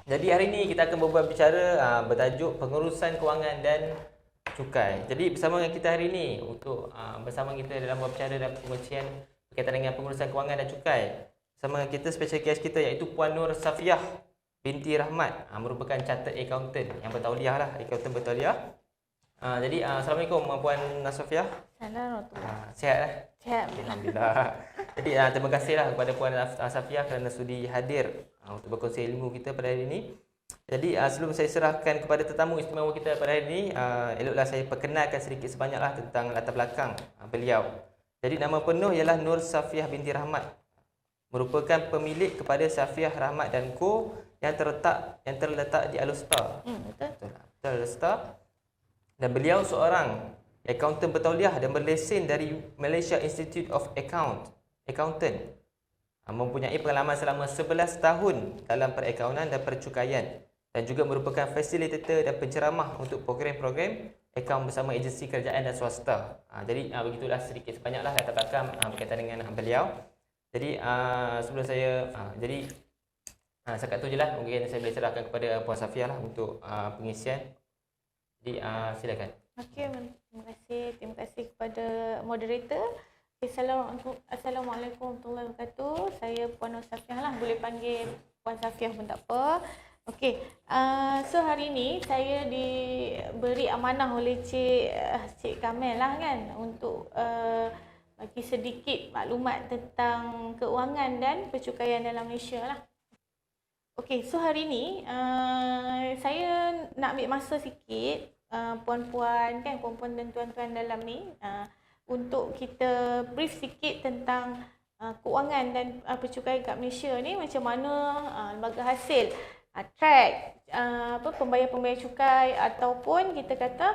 Jadi hari ini kita akan berbicara bertajuk pengurusan kewangan dan cukai. Jadi bersama dengan kita hari ini untuk bersama kita dalam berbicara dan pengurusan berkaitan dengan pengurusan kewangan dan cukai. Bersama dengan kita special guest kita iaitu Puan Nur Safiah binti Rahmat, merupakan chartered accountant yang bertauliah lah, accountant bertauliah. Jadi Assalamualaikum Puan Safiah. Assalamualaikum. Sihat lah? Sihat. Alhamdulillah. Jadi terima kasihlah kepada Puan Safiah kerana sudi hadir untuk berkongsi ilmu kita pada hari ini. Jadi sebelum saya serahkan kepada tetamu istimewa kita pada hari ini, eloklah saya perkenalkan sedikit sebanyaklah tentang latar belakang beliau. Jadi nama penuh ialah Nur Safiah binti Rahmat. Merupakan pemilik kepada Safiah Rahmat dan Co yang terletak di Alustar. Betul. Betul, Alustar. Dan beliau seorang accountant bertauliah dan berlesen dari Malaysia Institute of Accountant. Mempunyai pengalaman selama 11 tahun dalam perakaunan dan percukaian dan juga merupakan fasilitator dan penceramah untuk program-program akaun bersama agensi kerajaan dan swasta. Jadi begitulah sedikit sebanyaklah latar belakang berkaitan dengan beliau. Jadi sebelum saya setakat tu je lah, mungkin saya boleh serahkan kepada Puan Safiah lah untuk pengisian. Jadi silakan. Okey, terima kasih kepada moderator. Assalamualaikum warahmatullahi wabarakatuh. Saya Puan Nur Safiah lah, boleh panggil Puan Safiah pun tak apa. Okey, so hari ni saya diberi amanah oleh Cik Kamel lah kan untuk bagi sedikit maklumat tentang keuangan dan percukaian dalam Malaysia lah. Okey, so hari ni saya nak ambil masa sikit puan-puan dan tuan-tuan dalam ni untuk kita brief sikit tentang keuangan dan percukaian kat Malaysia ni, macam mana lembaga hasil track pembayar-pembayar cukai ataupun kita kata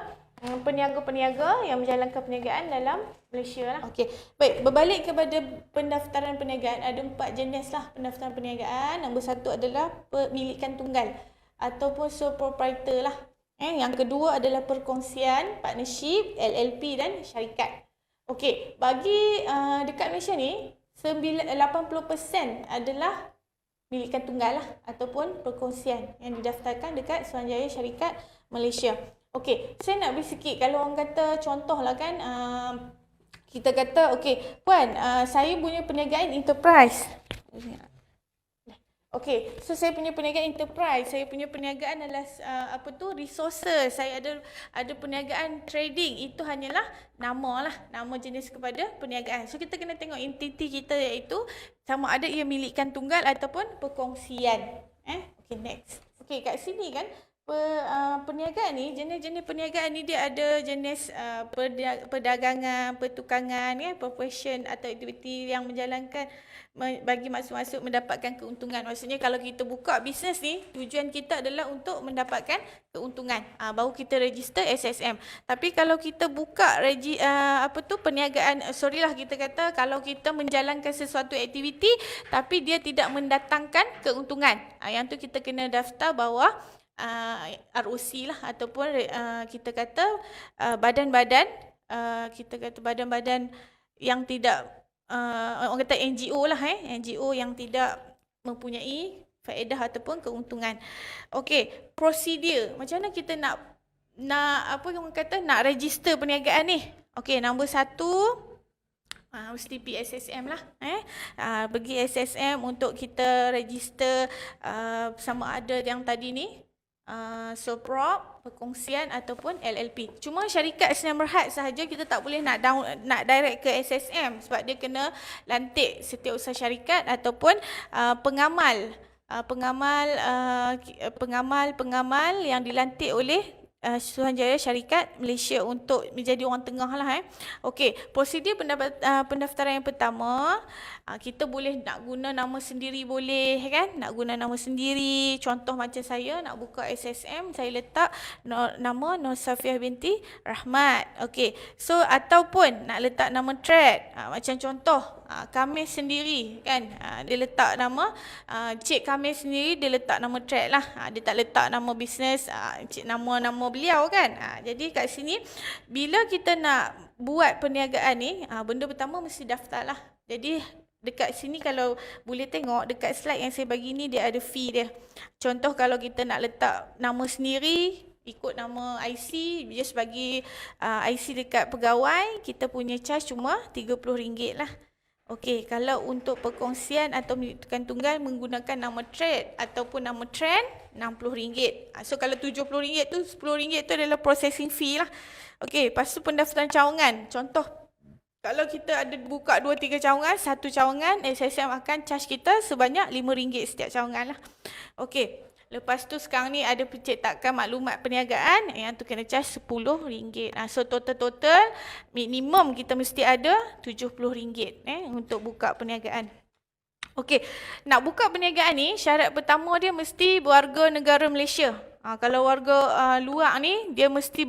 peniaga-peniaga yang menjalankan perniagaan dalam Malaysia lah. Okey, baik, berbalik kepada pendaftaran perniagaan, ada 4 jenis lah pendaftaran perniagaan. Nombor 1 adalah pemilikan tunggal ataupun sole proprietor lah. Yang kedua adalah perkongsian, partnership, LLP dan syarikat. Okey, bagi dekat Malaysia ni 80% adalah milikan tunggal lah ataupun perkongsian yang didaftarkan dekat Suruhanjaya Syarikat Malaysia. Okey, saya nak beri sikit, kalau orang kata contoh lah kan, kita kata okey, Puan, saya punya perniagaan enterprise. Okey, so saya punya perniagaan enterprise, saya punya perniagaan adalah resources, saya ada perniagaan trading, itu hanyalah nama jenis kepada perniagaan. So kita kena tengok entiti kita iaitu sama ada ia milikkan tunggal ataupun perkongsian. Okey, next. Okey, kat sini kan perniagaan ni, jenis-jenis perniagaan ni dia ada jenis perdagangan, pertukangan, profession atau aktiviti yang menjalankan bagi maksud-maksud mendapatkan keuntungan. Maksudnya kalau kita buka bisnes ni, tujuan kita adalah untuk mendapatkan keuntungan. Baru kita register SSM. Tapi kalau kita buka perniagaan, kita kata kalau kita menjalankan sesuatu aktiviti tapi dia tidak mendatangkan keuntungan, yang tu kita kena daftar bawah ROC lah ataupun kita kata badan-badan yang tidak orang kata NGO lah, NGO yang tidak mempunyai faedah ataupun keuntungan. Okey, prosedur macam mana kita nak register perniagaan ni. Okey, nombor 1 mesti PSSM lah. Pergi SSM untuk kita register sama ada yang tadi ni sole prop, perkongsian ataupun LLP. Cuma syarikat Sdn Bhd sahaja kita tak boleh nak direct ke SSM sebab dia kena lantik setiausaha syarikat ataupun pengamal yang dilantik oleh Suruhanjaya Syarikat Malaysia untuk menjadi orang tengah lah. Okey, prosedur pendaftaran yang pertama, kita boleh nak guna nama sendiri, boleh kan? Nak guna nama sendiri. Contoh macam saya nak buka SSM, saya letak nama Nur Safiah binti Rahmat. Okey, so ataupun nak letak nama track, macam contoh Kamis sendiri kan, dia letak nama Cik Kamis sendiri, dia letak nama track lah. Dia tak letak nama bisnes, nama beliau kan. Jadi kat sini bila kita nak buat perniagaan ni, benda pertama mesti daftar lah. Jadi dekat sini kalau boleh tengok dekat slide yang saya bagi ni dia ada fee dia. Contoh kalau kita nak letak nama sendiri, ikut nama IC, just bagi IC dekat pegawai, kita punya charge cuma RM30 lah. Okey, kalau untuk perkongsian atau milik tukang tunggal menggunakan nama trade ataupun nama trend, RM60. So kalau RM70 tu, RM10 tu adalah processing fee lah. Okey, lepas tu pendaftaran cawangan. Contoh, kalau kita ada buka 2-3 cawangan, satu cawangan SSM akan charge kita sebanyak RM5 setiap cawangan lah. Okey, lepas tu sekarang ni ada pencetakan maklumat perniagaan yang tu kena charge RM10. So total minimum kita mesti ada RM70 untuk buka perniagaan. Okey, nak buka perniagaan ni syarat pertama dia mesti berwarga negara Malaysia. Kalau warga luar ni dia mesti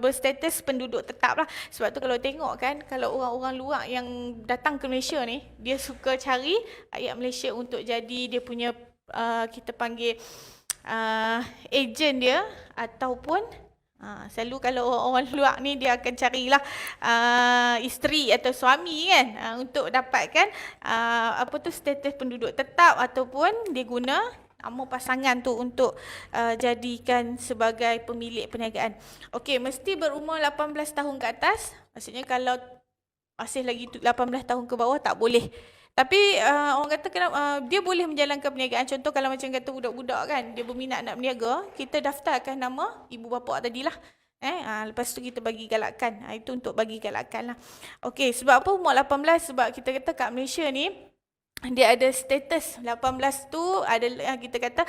berstatus penduduk tetap lah. Sebab tu kalau tengok kan, kalau orang-orang luar yang datang ke Malaysia ni, dia suka cari rakyat Malaysia untuk jadi dia punya kita panggil ejen dia, ataupun selalu kalau orang luar ni dia akan carilah isteri atau suami kan, untuk dapatkan status penduduk tetap, ataupun dia guna nama pasangan tu untuk jadikan sebagai pemilik perniagaan. Okey, mesti berumur 18 tahun ke atas. Maksudnya kalau masih lagi 18 tahun ke bawah tak boleh. Tapi orang kata dia boleh menjalankan perniagaan. Contoh kalau macam kata budak-budak kan, dia berminat nak berniaga, kita daftarkan nama ibu bapa tadilah. Lepas tu kita bagi galakan. Itu untuk bagi galakan lah. Okey, sebab apa umur 18? Sebab kita kata kat Malaysia ni dia ada status 18 tu adalah kita kata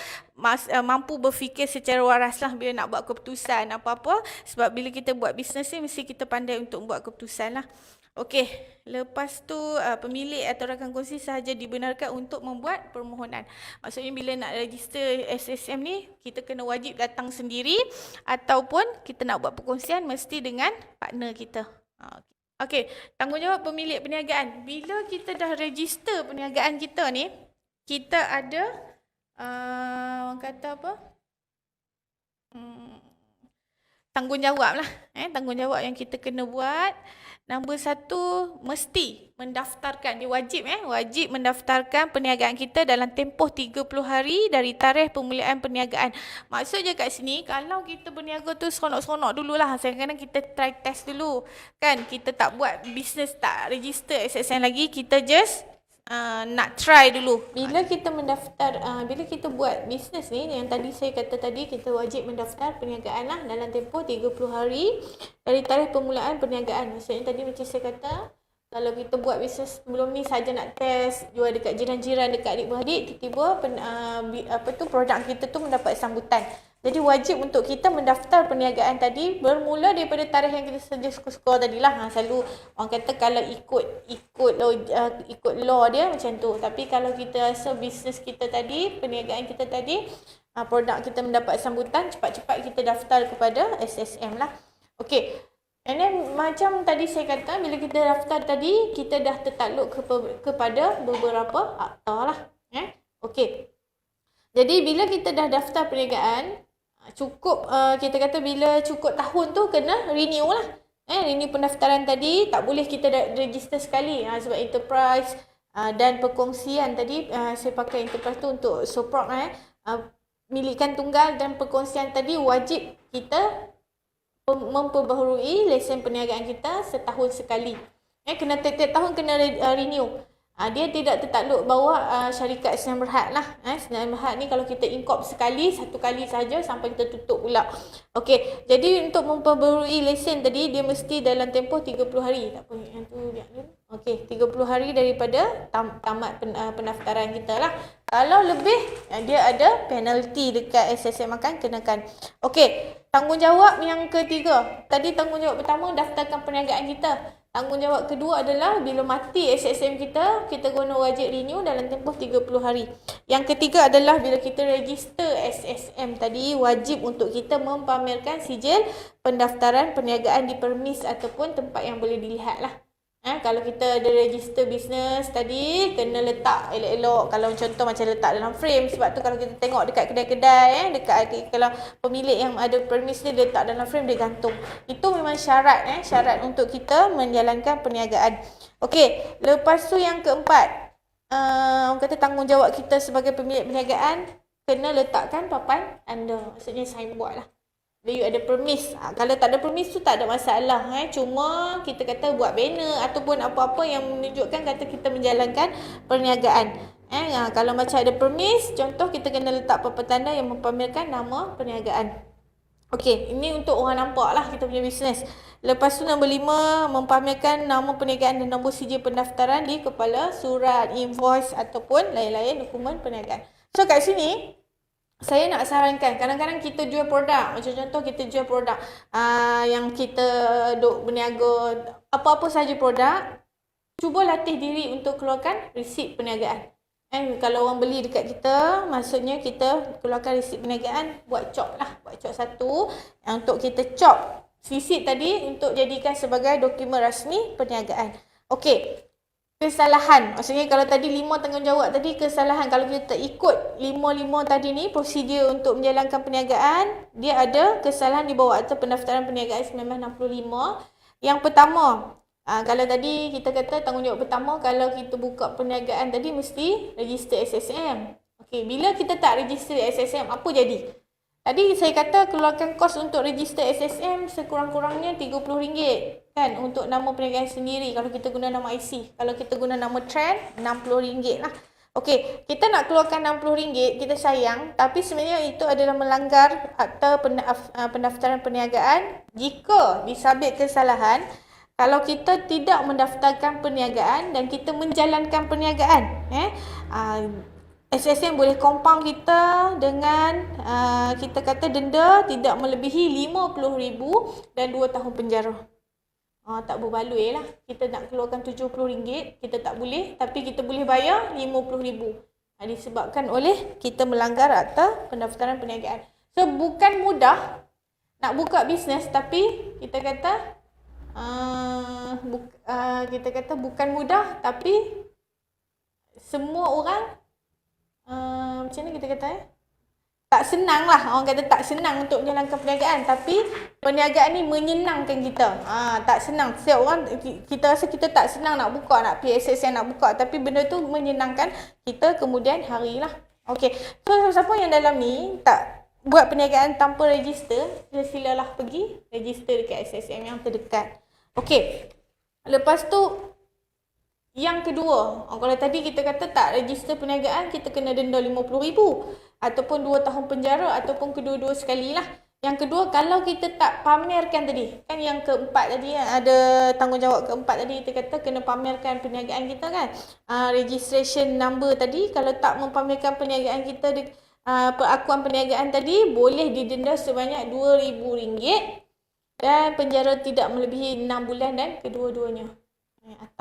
mampu berfikir secara waras lah bila nak buat keputusan apa-apa. Sebab bila kita buat bisnes ni mesti kita pandai untuk buat keputusan lah. Okey, lepas tu pemilik atau rakan kongsi sahaja dibenarkan untuk membuat permohonan. Maksudnya bila nak register SSM ni, kita kena wajib datang sendiri, ataupun kita nak buat perkongsian mesti dengan partner kita. Okey, tanggungjawab pemilik perniagaan. Bila kita dah register perniagaan kita ni, kita ada orang kata apa? Tanggungjawab lah. Tanggungjawab yang kita kena buat. Nombor 1, mesti mendaftarkan. Dia wajib wajib mendaftarkan perniagaan kita dalam tempoh 30 hari dari tarikh pemulihan perniagaan. Maksudnya kat sini, kalau kita berniaga tu seronok-seronok dululah. Kadang-kadang kita try test dulu. Kan, kita tak buat bisnes, tak register SSN lagi, kita just nak try dulu. Bila kita mendaftar, bila kita buat bisnes ni, yang tadi saya kata tadi, kita wajib mendaftar perniagaan lah dalam tempoh 30 hari dari tarikh permulaan perniagaan. Maksudnya tadi macam saya kata, kalau kita buat bisnes sebelum ni saja nak test, jual dekat jiran-jiran, dekat adik-beradik, tiba-tiba produk kita tu mendapat sambutan. Jadi wajib untuk kita mendaftar perniagaan tadi bermula daripada tarikh yang kita saja skor tadilah. Selalu orang kata kalau ikut law dia macam tu. Tapi kalau kita rasa bisnes kita tadi, perniagaan kita tadi, produk kita mendapat sambutan, cepat-cepat kita daftar kepada SSM lah. Okey. And then macam tadi saya kata, bila kita daftar tadi, kita dah tertakluk kepada beberapa akta lah. Okey. Jadi bila kita dah daftar perniagaan, cukup kita kata bila cukup tahun tu kena renew lah. Renew pendaftaran tadi, tak boleh kita register sekali. Sebab enterprise dan perkongsian tadi, saya pakai enterprise tu untuk support milikan tunggal dan perkongsian tadi wajib kita memperbaharui lesen perniagaan kita setahun sekali. Kena tiap-tiap tahun kena renew. Dia tidak tertakluk bawah syarikat Senayan Berhad lah. Senayan Berhad ni kalau kita incorp sekali, satu kali saja sampai kita tutup pula. Okey, jadi untuk memperbarui lesen tadi, dia mesti dalam tempoh 30 hari. Tak apa, yang tu biar dulu. Okey, 30 hari daripada tamat pendaftaran kita lah. Kalau lebih, dia ada penalti dekat SSM akan kenakan. Okey, tanggungjawab yang ketiga. Tadi tanggungjawab pertama, daftarkan perniagaan kita. Tanggungjawab kedua adalah bila mati SSM kita guna wajib renew dalam tempoh 30 hari. Yang ketiga adalah bila kita register SSM tadi, wajib untuk kita mempamerkan sijil pendaftaran perniagaan di permis ataupun tempat yang boleh dilihat lah. Kalau kita ada register bisnes tadi, kena letak elok-elok. Kalau contoh macam letak dalam frame. Sebab tu kalau kita tengok dekat kedai-kedai, kalau pemilik yang ada permis ni letak dalam frame, dia gantung. Itu memang syarat, syarat untuk kita menjalankan perniagaan. Okey, lepas tu yang keempat, orang kata tanggungjawab kita sebagai pemilik perniagaan kena letakkan papan tanda, maksudnya signboard lah. You ada permis. Kalau tak ada permis tu tak ada masalah. Cuma kita kata buat banner ataupun apa-apa yang menunjukkan kata kita menjalankan perniagaan. Kalau macam ada permis, contoh kita kena letak papan tanda yang mempamerkan nama perniagaan. Okey, ini untuk orang nampak lah kita punya bisnes. Lepas tu nombor 5, mempamerkan nama perniagaan dan nombor sijil pendaftaran di kepala surat, invoice ataupun lain-lain dokumen perniagaan. So kat sini, saya nak sarankan, kadang-kadang kita jual produk, macam contoh kita jual produk yang kita duk berniaga, apa-apa sahaja produk, cuba latih diri untuk keluarkan resit perniagaan. Kalau orang beli dekat kita, maksudnya kita keluarkan resit perniagaan, buat cop lah, buat cop satu, untuk kita cop resit tadi untuk jadikan sebagai dokumen rasmi perniagaan. Okey. Kesalahan, maksudnya kalau tadi 5 tanggungjawab tadi, kesalahan kalau kita tak ikut 5 tadi ni, prosedur untuk menjalankan perniagaan, dia ada kesalahan di bawah akta pendaftaran perniagaan 1965. Yang pertama, kalau tadi kita kata tanggungjawab pertama, kalau kita buka perniagaan tadi mesti register SSM. Okey, bila kita tak register SSM, apa jadi? Tadi saya kata keluarkan kos untuk register SSM sekurang-kurangnya RM30 kan, untuk nama perniagaan sendiri kalau kita guna nama IC. Kalau kita guna nama trend, RM60 lah. Okey, kita nak keluarkan RM60, kita sayang, tapi sebenarnya itu adalah melanggar akta pendaftaran perniagaan jika disabit kesalahan kalau kita tidak mendaftarkan perniagaan dan kita menjalankan perniagaan. SSM boleh compound kita dengan kita kata denda tidak melebihi RM50,000 dan 2 tahun penjara. Tak berbaloi lah. Kita nak keluarkan RM70, kita tak boleh, tapi kita boleh bayar RM50,000. Disebabkan oleh kita melanggar akta pendaftaran perniagaan. So bukan mudah nak buka bisnes, tapi kita kata bukan mudah, tapi semua orang macam mana kita kata tak senang lah. Orang kata tak senang untuk menjalankan perniagaan, tapi perniagaan ni menyenangkan kita. Tak senang. Setiap orang, kita rasa kita tak senang nak buka, nak PSSN nak buka, tapi benda tu menyenangkan kita kemudian hari lah. Okey. So siapa yang dalam ni tak buat perniagaan tanpa register, silalah pergi register dekat SSM yang terdekat. Okey. Lepas tu yang kedua, kalau tadi kita kata tak register perniagaan, kita kena denda RM50,000 ataupun 2 tahun penjara ataupun kedua-dua sekali lah. Yang kedua, kalau kita tak pamerkan tadi, kan yang keempat tadi ada tanggungjawab keempat tadi, kita kata kena pamerkan perniagaan kita kan. Registration number tadi, kalau tak mempamerkan perniagaan kita, pengakuan perniagaan tadi, boleh didenda sebanyak RM2,000 dan penjara tidak melebihi 6 bulan dan kedua-duanya.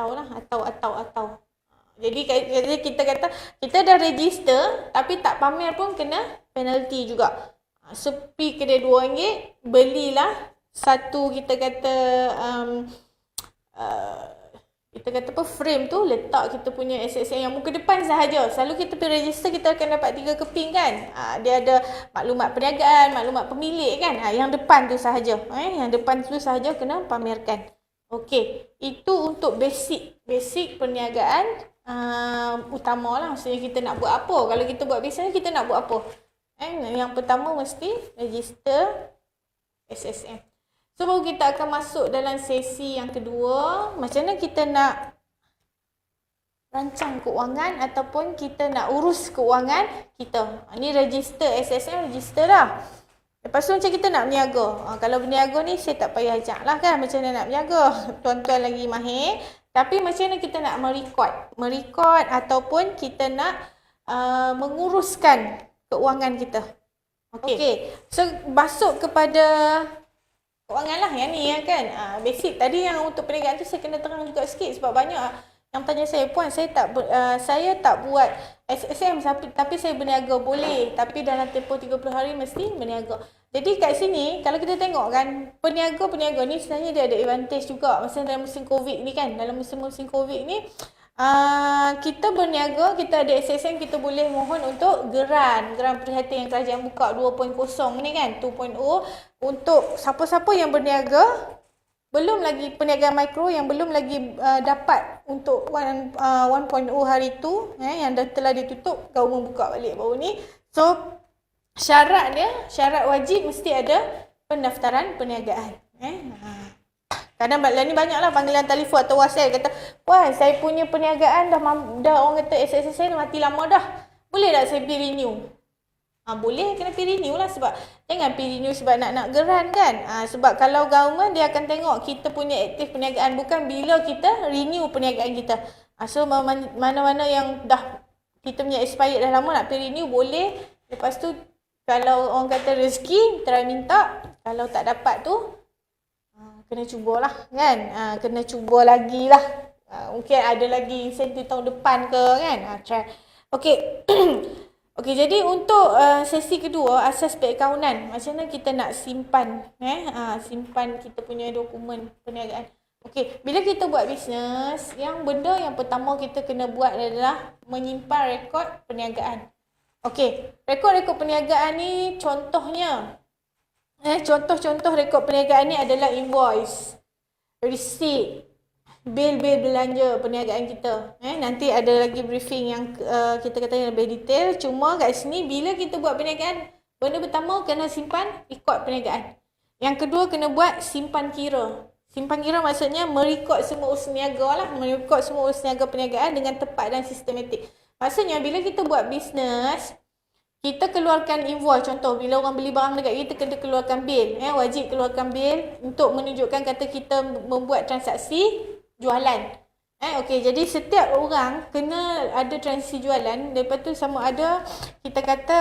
Atau. Jadi kita kata kita dah register tapi tak pamer pun kena penalti juga. Sepi kedai RM2, belilah satu kita kata frame tu, letak kita punya SSM yang muka depan sahaja. Selalu kita pergi register kita akan dapat 3 keping kan. Dia ada maklumat perniagaan, maklumat pemilik kan. Yang depan tu sahaja. Yang depan tu sahaja kena pamerkan. Okey, itu untuk basic perniagaan utama lah. Maksudnya kita nak buat apa. Kalau kita buat bisnes, kita nak buat apa. Yang pertama mesti register SSM. So baru kita akan masuk dalam sesi yang kedua. Macam mana kita nak rancang keuangan ataupun kita nak urus keuangan kita. Ini register SSM, register dah. Lepas tu macam kita nak berniaga. Kalau berniaga ni saya tak payah ajak lah kan macam mana nak berniaga. Tuan-tuan lagi mahir. Tapi macam mana kita nak merekod ataupun kita nak menguruskan keuangan kita. Okey. So masuk kepada keuangan lah yang ni kan. Basic tadi yang untuk perniagaan tu saya kena terang juga sikit sebab banyak yang tanya saya, puan saya tak buat SSM tapi saya berniaga. Boleh, tapi dalam tempoh 30 hari mesti berniaga. Jadi kat sini kalau kita tengok kan, peniaga ni sebenarnya dia ada advantage juga. Maksudnya dalam musim Covid ni kan, dalam musim Covid ni kita berniaga, kita ada SSM, kita boleh mohon untuk geran perhatian yang kerajaan buka 2.0 ni kan, 2.0 untuk siapa-siapa yang berniaga, belum lagi perniagaan mikro yang belum lagi dapat untuk 1.0 hari tu yang dah telah ditutup, government buka balik baru ni. So syarat wajib mesti ada pendaftaran perniagaan. Kadang ni banyaklah panggilan telefon atau WhatsApp kata, "Wah, saya punya perniagaan dah orang kata SSS saya dah mati lama dah. Boleh tak saya pergi renew?" Boleh, kena pergi renew lah, sebab jangan pergi renew sebab nak geran kan. Sebab kalau government dia akan tengok kita punya aktif perniagaan, bukan bila kita renew perniagaan kita. So mana-mana yang dah kita punya expired dah lama nak pergi renew boleh. Lepas tu kalau orang kata rezeki try minta, kalau tak dapat tu kena cubalah kan. Kena cuba lagi lah. Mungkin ada lagi insentif tahun depan ke kan. Try. Okey. Okey, jadi untuk sesi kedua, asas perakaunan. Macam mana kita nak simpan simpan kita punya dokumen perniagaan. Okey, bila kita buat bisnes, benda yang pertama kita kena buat adalah menyimpan rekod perniagaan. Okey, rekod-rekod perniagaan ni contohnya contoh-contoh rekod perniagaan ni adalah invoice, receipt, bil-bil belanja perniagaan kita. Nanti ada lagi briefing yang kita kata yang lebih detail. Cuma kat sini bila kita buat perniagaan, benda pertama kena simpan rekod perniagaan. Yang kedua kena buat simpan kira. Simpan kira maksudnya merekod semua usaha niaga lah, merekod semua usaha niaga perniagaan dengan tepat dan sistematik. Maksudnya bila kita buat bisnes, kita keluarkan invoice. Contoh bila orang beli barang dekat kita, kena keluarkan bil. Wajib keluarkan bil untuk menunjukkan kata kita membuat transaksi jualan. Okey, jadi setiap orang kena ada transaksi jualan. Lepas tu sama ada kita kata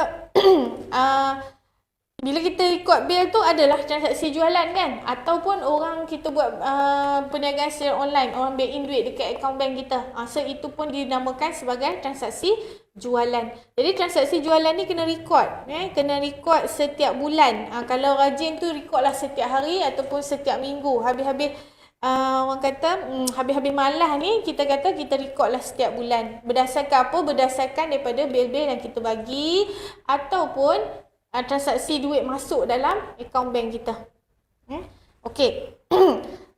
bila kita rekod bil tu adalah transaksi jualan kan, ataupun orang kita buat perniagaan secara online, orang bank in duit dekat akaun bank kita. So itu pun dinamakan sebagai transaksi jualan. Jadi transaksi jualan ni kena rekod, kena rekod setiap bulan. Kalau rajin tu rekodlah setiap hari ataupun setiap minggu. Habis-habis orang kata habis-habis malas ni kita kata kita rekodlah setiap bulan. Berdasarkan apa? Berdasarkan daripada bil-bil yang kita bagi ataupun transaksi duit masuk dalam akaun bank kita. Okey.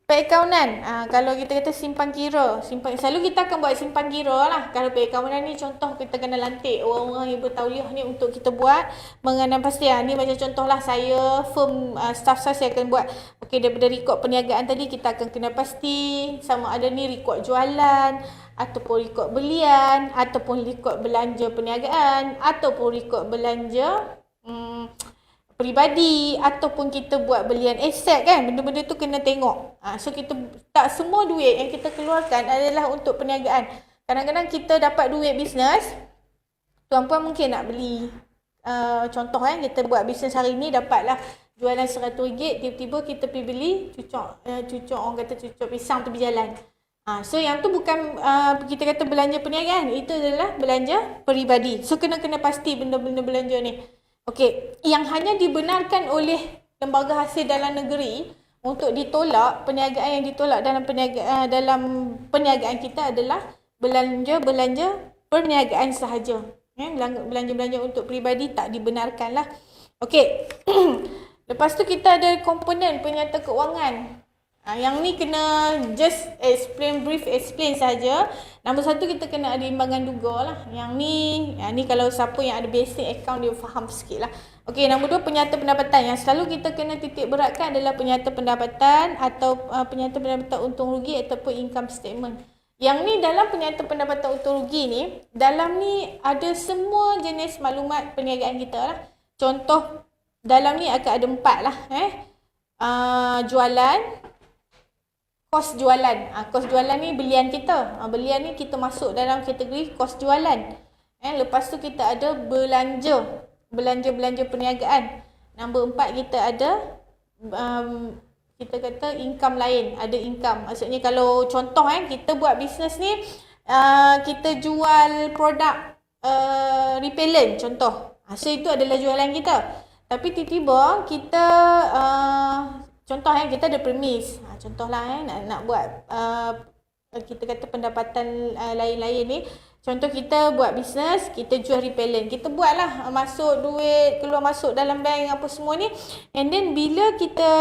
Perakaunan. Kalau kita kata simpan kira, selalu kita akan buat simpan kira lah. Kalau perakaunan ni contoh kita kena lantik orang-orang yang bertauliah ni untuk kita buat mengenai pasti. Ni macam contohlah saya firm staff saya akan buat. Okey, daripada rekod perniagaan tadi kita akan kena pasti sama ada ni rekod jualan ataupun rekod belian ataupun rekod belanja perniagaan ataupun rekod belanja peribadi ataupun kita buat belian aset kan. Benda-benda tu kena tengok. So kita tak semua duit yang kita keluarkan adalah untuk perniagaan. Kadang-kadang kita dapat duit bisnes, tuan-puan mungkin nak beli contoh kita buat bisnes hari ni dapatlah jualan RM100, tiba-tiba kita pergi beli cucuk orang kata cucuk pisang tu berjalan. So yang tu bukan kita kata belanja perniagaan, itu adalah belanja peribadi. So kena pasti benda-benda belanja ni. Okey, yang hanya dibenarkan oleh lembaga hasil dalam negeri untuk ditolak, perniagaan yang ditolak dalam perniagaan kita adalah belanja perniagaan sahaja. Belanja-belanja untuk peribadi tak dibenarkan lah. Okey. Lepas tu kita ada komponen penyata keuangan. Yang ni kena just brief explain saja. Nombor satu kita kena ada imbangan duga lah. Yang ni kalau siapa yang ada basic account dia faham sikit lah. Okey, nombor dua penyata pendapatan. Yang selalu kita kena titik beratkan adalah penyata pendapatan atau penyata pendapatan untung rugi ataupun income statement. Yang ni dalam penyata pendapatan untung rugi ni, dalam ni ada semua jenis maklumat perniagaan kita lah. Contoh dalam ni akan ada 4 lah. Jualan, kos jualan. Kos jualan ni belian kita. Belian ni kita masuk dalam kategori kos jualan. Lepas tu kita ada belanja perniagaan. Nombor 4 kita ada kita kata income lain. Ada income. Maksudnya kalau contoh kita buat bisnes ni kita jual produk repellent contoh. So itu adalah jualan kita. Tapi tiba-tiba kita contoh kita ada premis. Contohlah nak buat kita kata pendapatan lain-lain ni. Contoh kita buat bisnes, kita jual repellent. Kita buatlah masuk duit, keluar masuk dalam bank apa semua ni. And then bila kita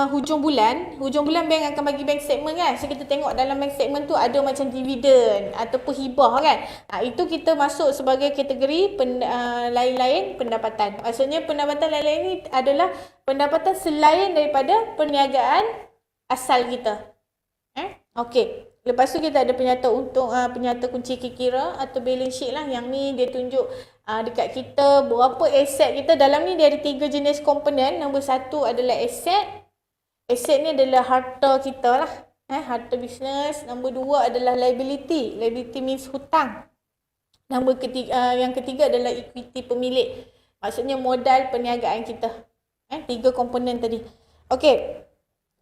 hujung bulan bank akan bagi bank statement kan. So kita tengok dalam bank statement tu ada macam dividen ataupun hibah kan. Itu kita masuk sebagai kategori lain-lain pendapatan. Maksudnya pendapatan lain-lain ni adalah pendapatan selain daripada perniagaan asal kita. Okey. Lepas tu kita ada penyata untung, penyata kunci kira atau balance sheet lah. Yang ni dia tunjuk dekat kita berapa aset kita. Dalam ni dia ada 3 jenis komponen. Nombor 1 adalah aset. Aset ni adalah harta kita lah. Harta bisnes. Nombor 2 adalah liability. Liability means hutang. Yang ketiga adalah equity pemilik. Maksudnya modal perniagaan kita. 3 komponen tadi. Okey.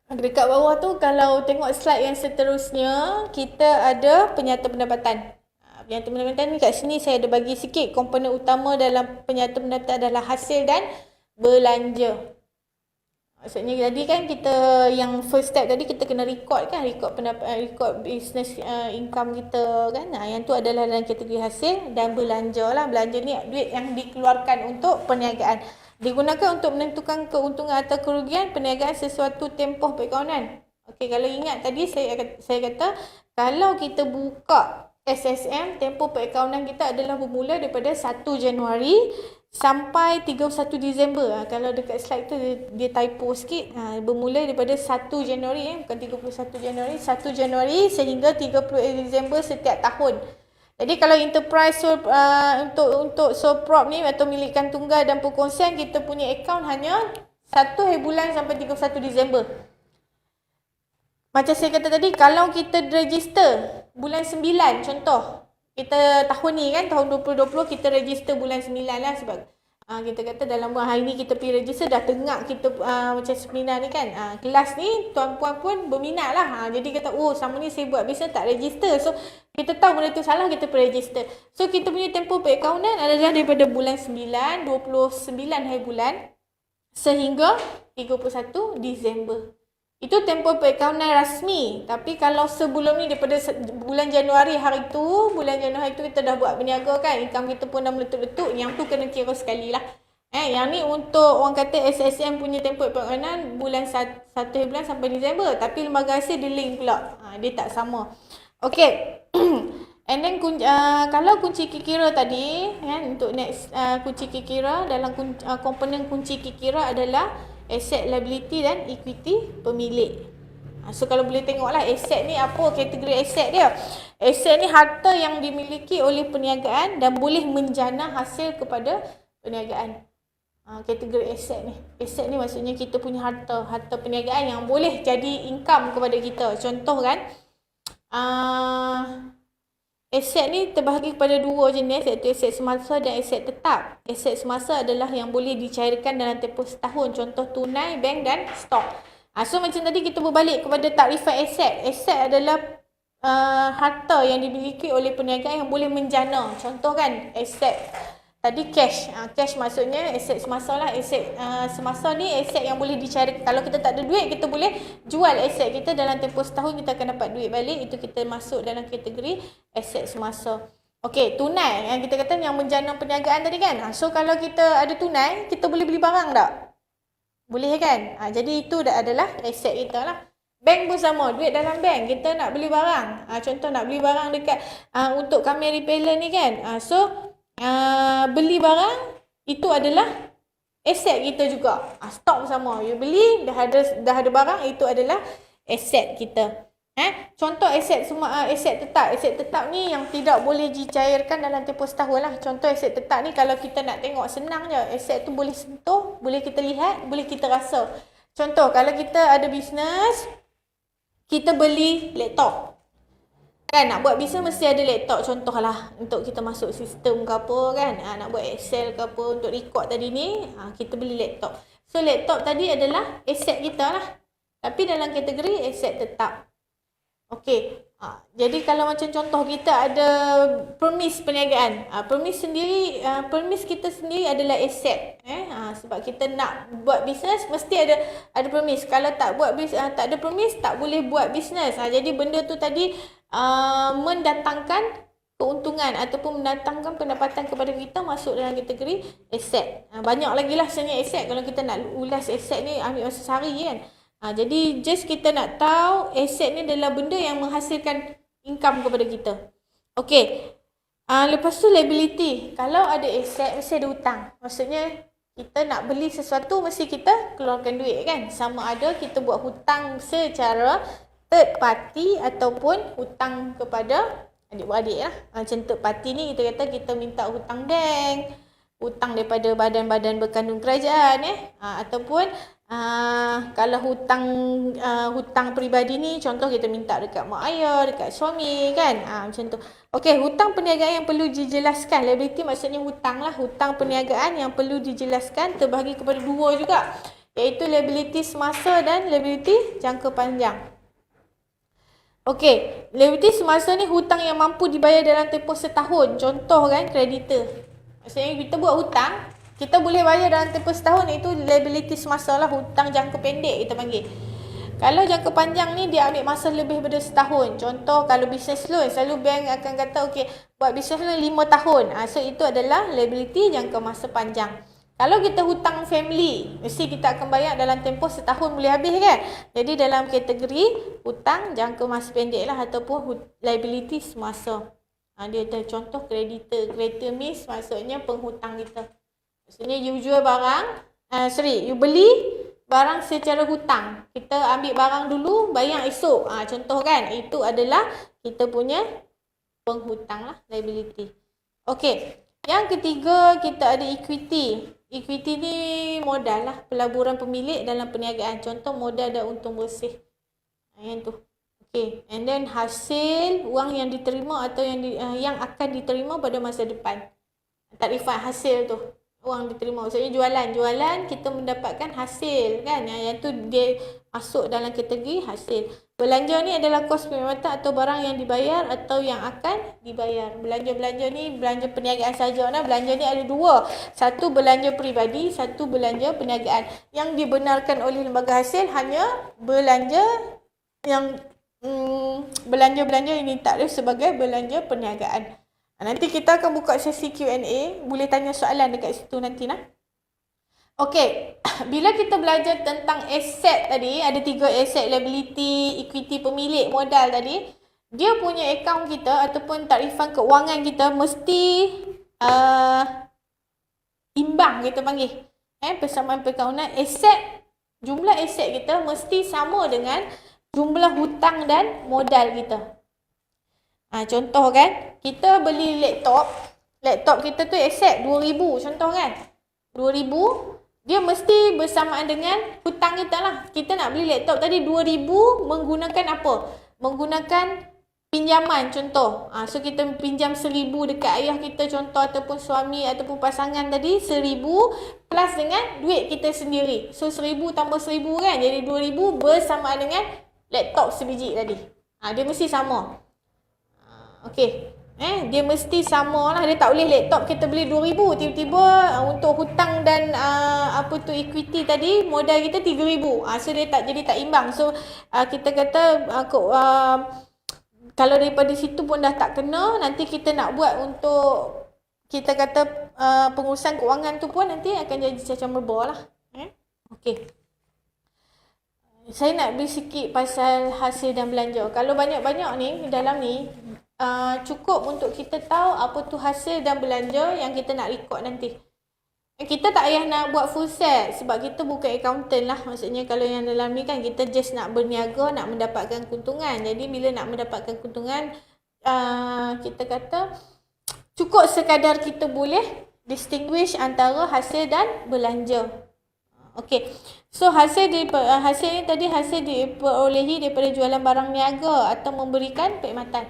Dekat bawah tu kalau tengok slide yang seterusnya, kita ada penyata pendapatan. Penyata pendapatan ni kat sini saya ada bagi sikit komponen utama dalam penyata pendapatan adalah hasil dan belanja. Maksudnya tadi kan kita yang first step tadi kita kena record kan, record business income kita kan. Yang tu adalah dalam kategori hasil dan belanja lah. Belanja ni duit yang dikeluarkan untuk perniagaan. Digunakan untuk menentukan keuntungan atau kerugian perniagaan sesuatu tempoh perakaunan. Okey, kalau ingat tadi saya kata kalau kita buka SSM, tempoh perakaunan kita adalah bermula daripada 1 Januari sampai 31 Disember. Kalau dekat slide tu dia typo sikit. Bermula daripada 1 Januari bukan 31 Januari, 1 Januari sehingga 30 Disember setiap tahun. Jadi kalau enterprise untuk sole prop ni atau milikan tunggal dan perkongsian, kita punya account hanya 1 bulan sampai 31 Disember. Macam saya kata tadi, kalau kita register bulan 9 contoh, kita tahun ni kan, tahun 2020 kita register bulan 9 lah sebab kita kata dalam hari ni kita pergi register dah tengah kita macam seminar ni kan. Kelas ni tuan-puan pun berminat lah. Jadi kata sama ni saya buat bisnes tak register. So kita tahu benda tu salah, kita pergi register. So kita punya tempoh perakaunan adalah daripada bulan 9, 29 hari bulan sehingga 31 Disember. Itu tempoh perakaunan rasmi. Tapi kalau sebelum ni daripada bulan Januari hari tu, kita dah buat berniaga kan, income kita pun dah meletup-letup, yang tu kena kira sekali lah. Yang ni untuk orang kata SSM punya tempoh perakaunan bulan 1 bulan sampai Disember. Tapi lembaga hasil dia link pula. Dia tak sama. Okay. And then kalau kunci kira tadi kan, untuk next kunci kira dalam komponen kunci kira adalah asset, liability dan equity pemilik. So kalau boleh tengoklah aset ni apa kategori aset dia. Aset ni harta yang dimiliki oleh perniagaan dan boleh menjana hasil kepada perniagaan. Kategori aset ni. Aset ni maksudnya kita punya harta perniagaan yang boleh jadi income kepada kita. Contoh kan, aset ni terbahagi kepada 2 jenis, iaitu aset semasa dan aset tetap. Aset semasa adalah yang boleh dicairkan dalam tempoh setahun. Contoh tunai, bank dan stok. So macam tadi kita berbalik kepada takrifan aset. Aset adalah harta yang dimiliki oleh perniagaan yang boleh menjana. Contoh kan, aset tadi cash. Cash maksudnya aset semasa lah. Aset semasa ni aset yang boleh dicairkan. Kalau kita tak ada duit, kita boleh jual aset kita dalam tempoh setahun, kita akan dapat duit balik. Itu kita masuk dalam kategori aset semasa. Okey, tunai yang kita kata yang menjana perniagaan tadi kan. So kalau kita ada tunai, kita boleh beli barang tak? Boleh kan? Jadi itu adalah aset kita lah. Bank pun sama, duit dalam bank, kita nak beli barang. Contoh nak beli barang dekat untuk kamera repeller ni kan. Beli barang itu adalah aset kita juga. Stok sama, you beli dah ada barang, itu adalah aset kita. Contoh aset tetap. Aset tetap ni yang tidak boleh dicairkan dalam tempoh setahun lah. Contoh aset tetap ni kalau kita nak tengok senang je. Aset tu boleh sentuh, boleh kita lihat, boleh kita rasa. Contoh kalau kita ada bisnes, kita beli laptop. Kan nak buat bisnes mesti ada laptop, contohlah untuk kita masuk sistem ke apa kan, nak buat Excel ke apa, untuk record tadi ni, kita beli laptop. So laptop tadi adalah aset kita lah, tapi dalam kategori aset tetap. Okey, jadi kalau macam contoh kita ada permis perniagaan, permis kita sendiri adalah aset. Sebab kita nak buat bisnes mesti ada permis. Kalau tak ada permis, tak boleh buat bisnes. Jadi benda tu tadi mendatangkan keuntungan ataupun mendatangkan pendapatan kepada kita masuk dalam kategori aset. Banyak lagi lah sebenarnya aset. Kalau kita nak ulas aset ni ambil masa sehari kan. Jadi just kita nak tahu aset ni adalah benda yang menghasilkan income kepada kita. Okey. Lepas tu liability. Kalau ada aset mesti ada hutang. Maksudnya kita nak beli sesuatu mesti kita keluarkan duit kan. Sama ada kita buat hutang secara third party ataupun hutang kepada adik-beradik lah. Macam third party ni kita kata kita minta hutang bank, hutang daripada badan-badan berkandung kerajaan ataupun kalau hutang peribadi ni contoh kita minta dekat mak ayah, dekat suami kan. Macam tu. Okey, hutang perniagaan yang perlu dijelaskan. Liability maksudnya hutang lah. Hutang perniagaan yang perlu dijelaskan terbahagi kepada dua juga, iaitu liability semasa dan liability jangka panjang. Okey, liability semasa ni hutang yang mampu dibayar dalam tempoh setahun. Contoh kan kreditor. Maksudnya kita buat hutang, kita boleh bayar dalam tempoh setahun, itu liability semasa lah, hutang jangka pendek kita panggil. Kalau jangka panjang ni dia ambil masa lebih daripada setahun. Contoh kalau business loan, selalu bank akan kata okey, buat business loan 5 tahun. So itu adalah liability jangka masa panjang. Kalau kita hutang family, mesti kita akan bayar dalam tempoh setahun boleh habis kan. Jadi dalam kategori hutang jangka masa pendek lah ataupun liability semasa. Dia ada contoh creditor. Creditor means maksudnya penghutang kita. Maksudnya you jual barang, you beli barang secara hutang. Kita ambil barang dulu, bayar esok. Contoh kan, itu adalah kita punya penghutang lah, liability. Okey, yang ketiga kita ada equity. Equity ni modal lah, pelaburan pemilik dalam perniagaan. Contoh modal dan untung bersih. Yang tu. Okay. And then hasil wang yang diterima atau yang akan diterima pada masa depan. Takrifan hasil tu. Wang diterima. Maksudnya jualan kita mendapatkan hasil kan. Yang tu dia masuk dalam kategori hasil. Belanja ni adalah kos perkhidmatan atau barang yang dibayar atau yang akan dibayar. Belanja ni belanja perniagaan saja. Belanja ni ada dua. Satu belanja peribadi, satu belanja perniagaan. Yang dibenarkan oleh lembaga hasil hanya belanja yang belanja-belanja ini ditakdir sebagai belanja perniagaan. Nanti kita akan buka sesi Q&A. Boleh tanya soalan dekat situ nanti nah. Okey, bila kita belajar tentang aset tadi, ada 3 aset, liability, equity, pemilik, modal tadi, dia punya akaun kita ataupun takrifan keuangan kita mesti imbang kita panggil. Persamaan perkaunan aset, jumlah aset kita mesti sama dengan jumlah hutang dan modal kita. Contoh kan, kita beli laptop kita tu aset 2,000 contoh kan. 2,000 dia mesti bersamaan dengan hutang kita lah. Kita nak beli laptop tadi 2,000 menggunakan apa? Menggunakan pinjaman contoh. So kita pinjam 1,000 dekat ayah kita contoh ataupun suami ataupun pasangan tadi 1,000 plus dengan duit kita sendiri. So 1,000 tambah 1,000 kan. Jadi 2,000 bersamaan dengan laptop sebiji tadi. Dia mesti sama. Okey. Dia mesti sama lah. Dia tak boleh laptop kita beli 2,000. Tiba-tiba untuk hutang dan equity tadi modal kita 3,000. So dia tak imbang. So kita kata kalau daripada situ pun dah tak kena, nanti kita nak buat untuk kita kata pengurusan keuangan tu pun nanti akan jadi macam merbor lah. Okey. Saya nak beri sikit pasal hasil dan belanja. Kalau banyak-banyak ni dalam ni cukup untuk kita tahu apa tu hasil dan belanja yang kita nak record nanti. Kita tak payah nak buat full set sebab kita bukan accountant lah. Maksudnya kalau yang dalam ni kan kita just nak berniaga, nak mendapatkan keuntungan. Jadi bila nak mendapatkan keuntungan, kita kata cukup sekadar kita boleh distinguish antara hasil dan belanja. Okey. So hasil ni tadi hasil diperolehi daripada jualan barang niaga atau memberikan perkhidmatan.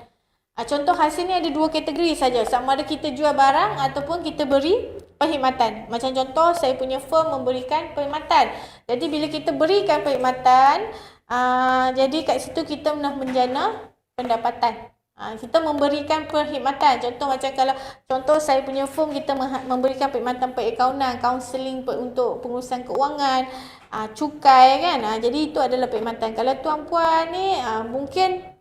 Contoh hasil ni ada 2 kategori saja. Sama ada kita jual barang ataupun kita beri perkhidmatan. Macam contoh saya punya firm memberikan perkhidmatan. Jadi bila kita berikan perkhidmatan, jadi kat situ kita nak menjana pendapatan. Kita memberikan perkhidmatan. Contoh saya punya firm kita memberikan perkhidmatan perakaunan, kaunseling untuk pengurusan keuangan, cukai kan. Jadi itu adalah perkhidmatan. Kalau tuan-puan ni mungkin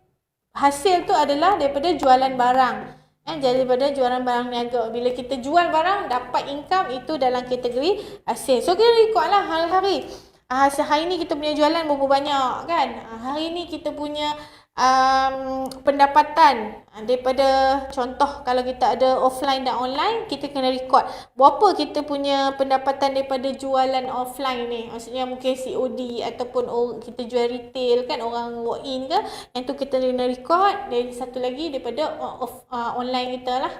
hasil tu adalah daripada jualan barang. Daripada jualan barang niaga. Bila kita jual barang, dapat income, itu dalam kategori hasil. So kita record lah hari-hari. Hari ni kita punya jualan berapa banyak kan. Hari ni kita punya pendapatan daripada, contoh kalau kita ada offline dan online, kita kena record berapa kita punya pendapatan daripada jualan offline ni. Maksudnya mungkin COD ataupun kita jual retail kan, orang walk in ke, yang tu kita kena record. Dan satu lagi daripada online kita lah,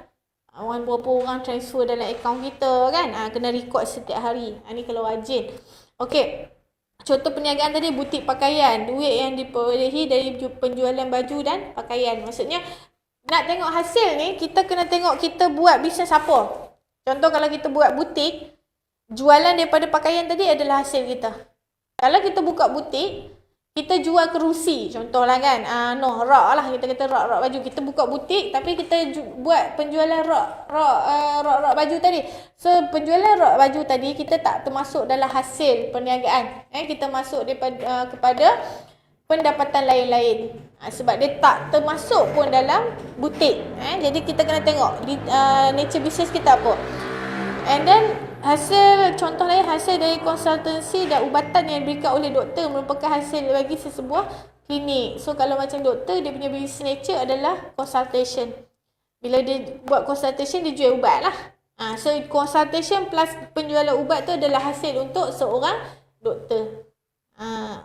berapa orang transfer dalam akaun kita kan, kena record setiap hari. Ni kalau rajin. Okey. Contoh perniagaan tadi, butik pakaian, duit yang diperolehi dari penjualan baju dan pakaian. Maksudnya nak tengok hasil ni, kita kena tengok kita buat bisnes apa. Contoh kalau kita buat butik, jualan daripada pakaian tadi adalah hasil kita. Kalau kita buka butik, kita jual kerusi, contohlah kan, rak lah, kita kata rak baju. Kita buka butik tapi kita buat penjualan rak baju tadi. So penjualan rak baju tadi kita tak termasuk dalam hasil perniagaan. Kita masuk daripada kepada pendapatan lain-lain. Sebab dia tak termasuk pun dalam butik. Jadi kita kena tengok nature business kita apa. And then hasil, contoh lain, hasil dari konsultansi dan ubatan yang diberikan oleh doktor merupakan hasil bagi sesebuah klinik. So kalau macam doktor, dia punya business nature adalah consultation. Bila dia buat consultation, dia jual ubat lah. So consultation plus penjualan ubat tu adalah hasil untuk seorang doktor.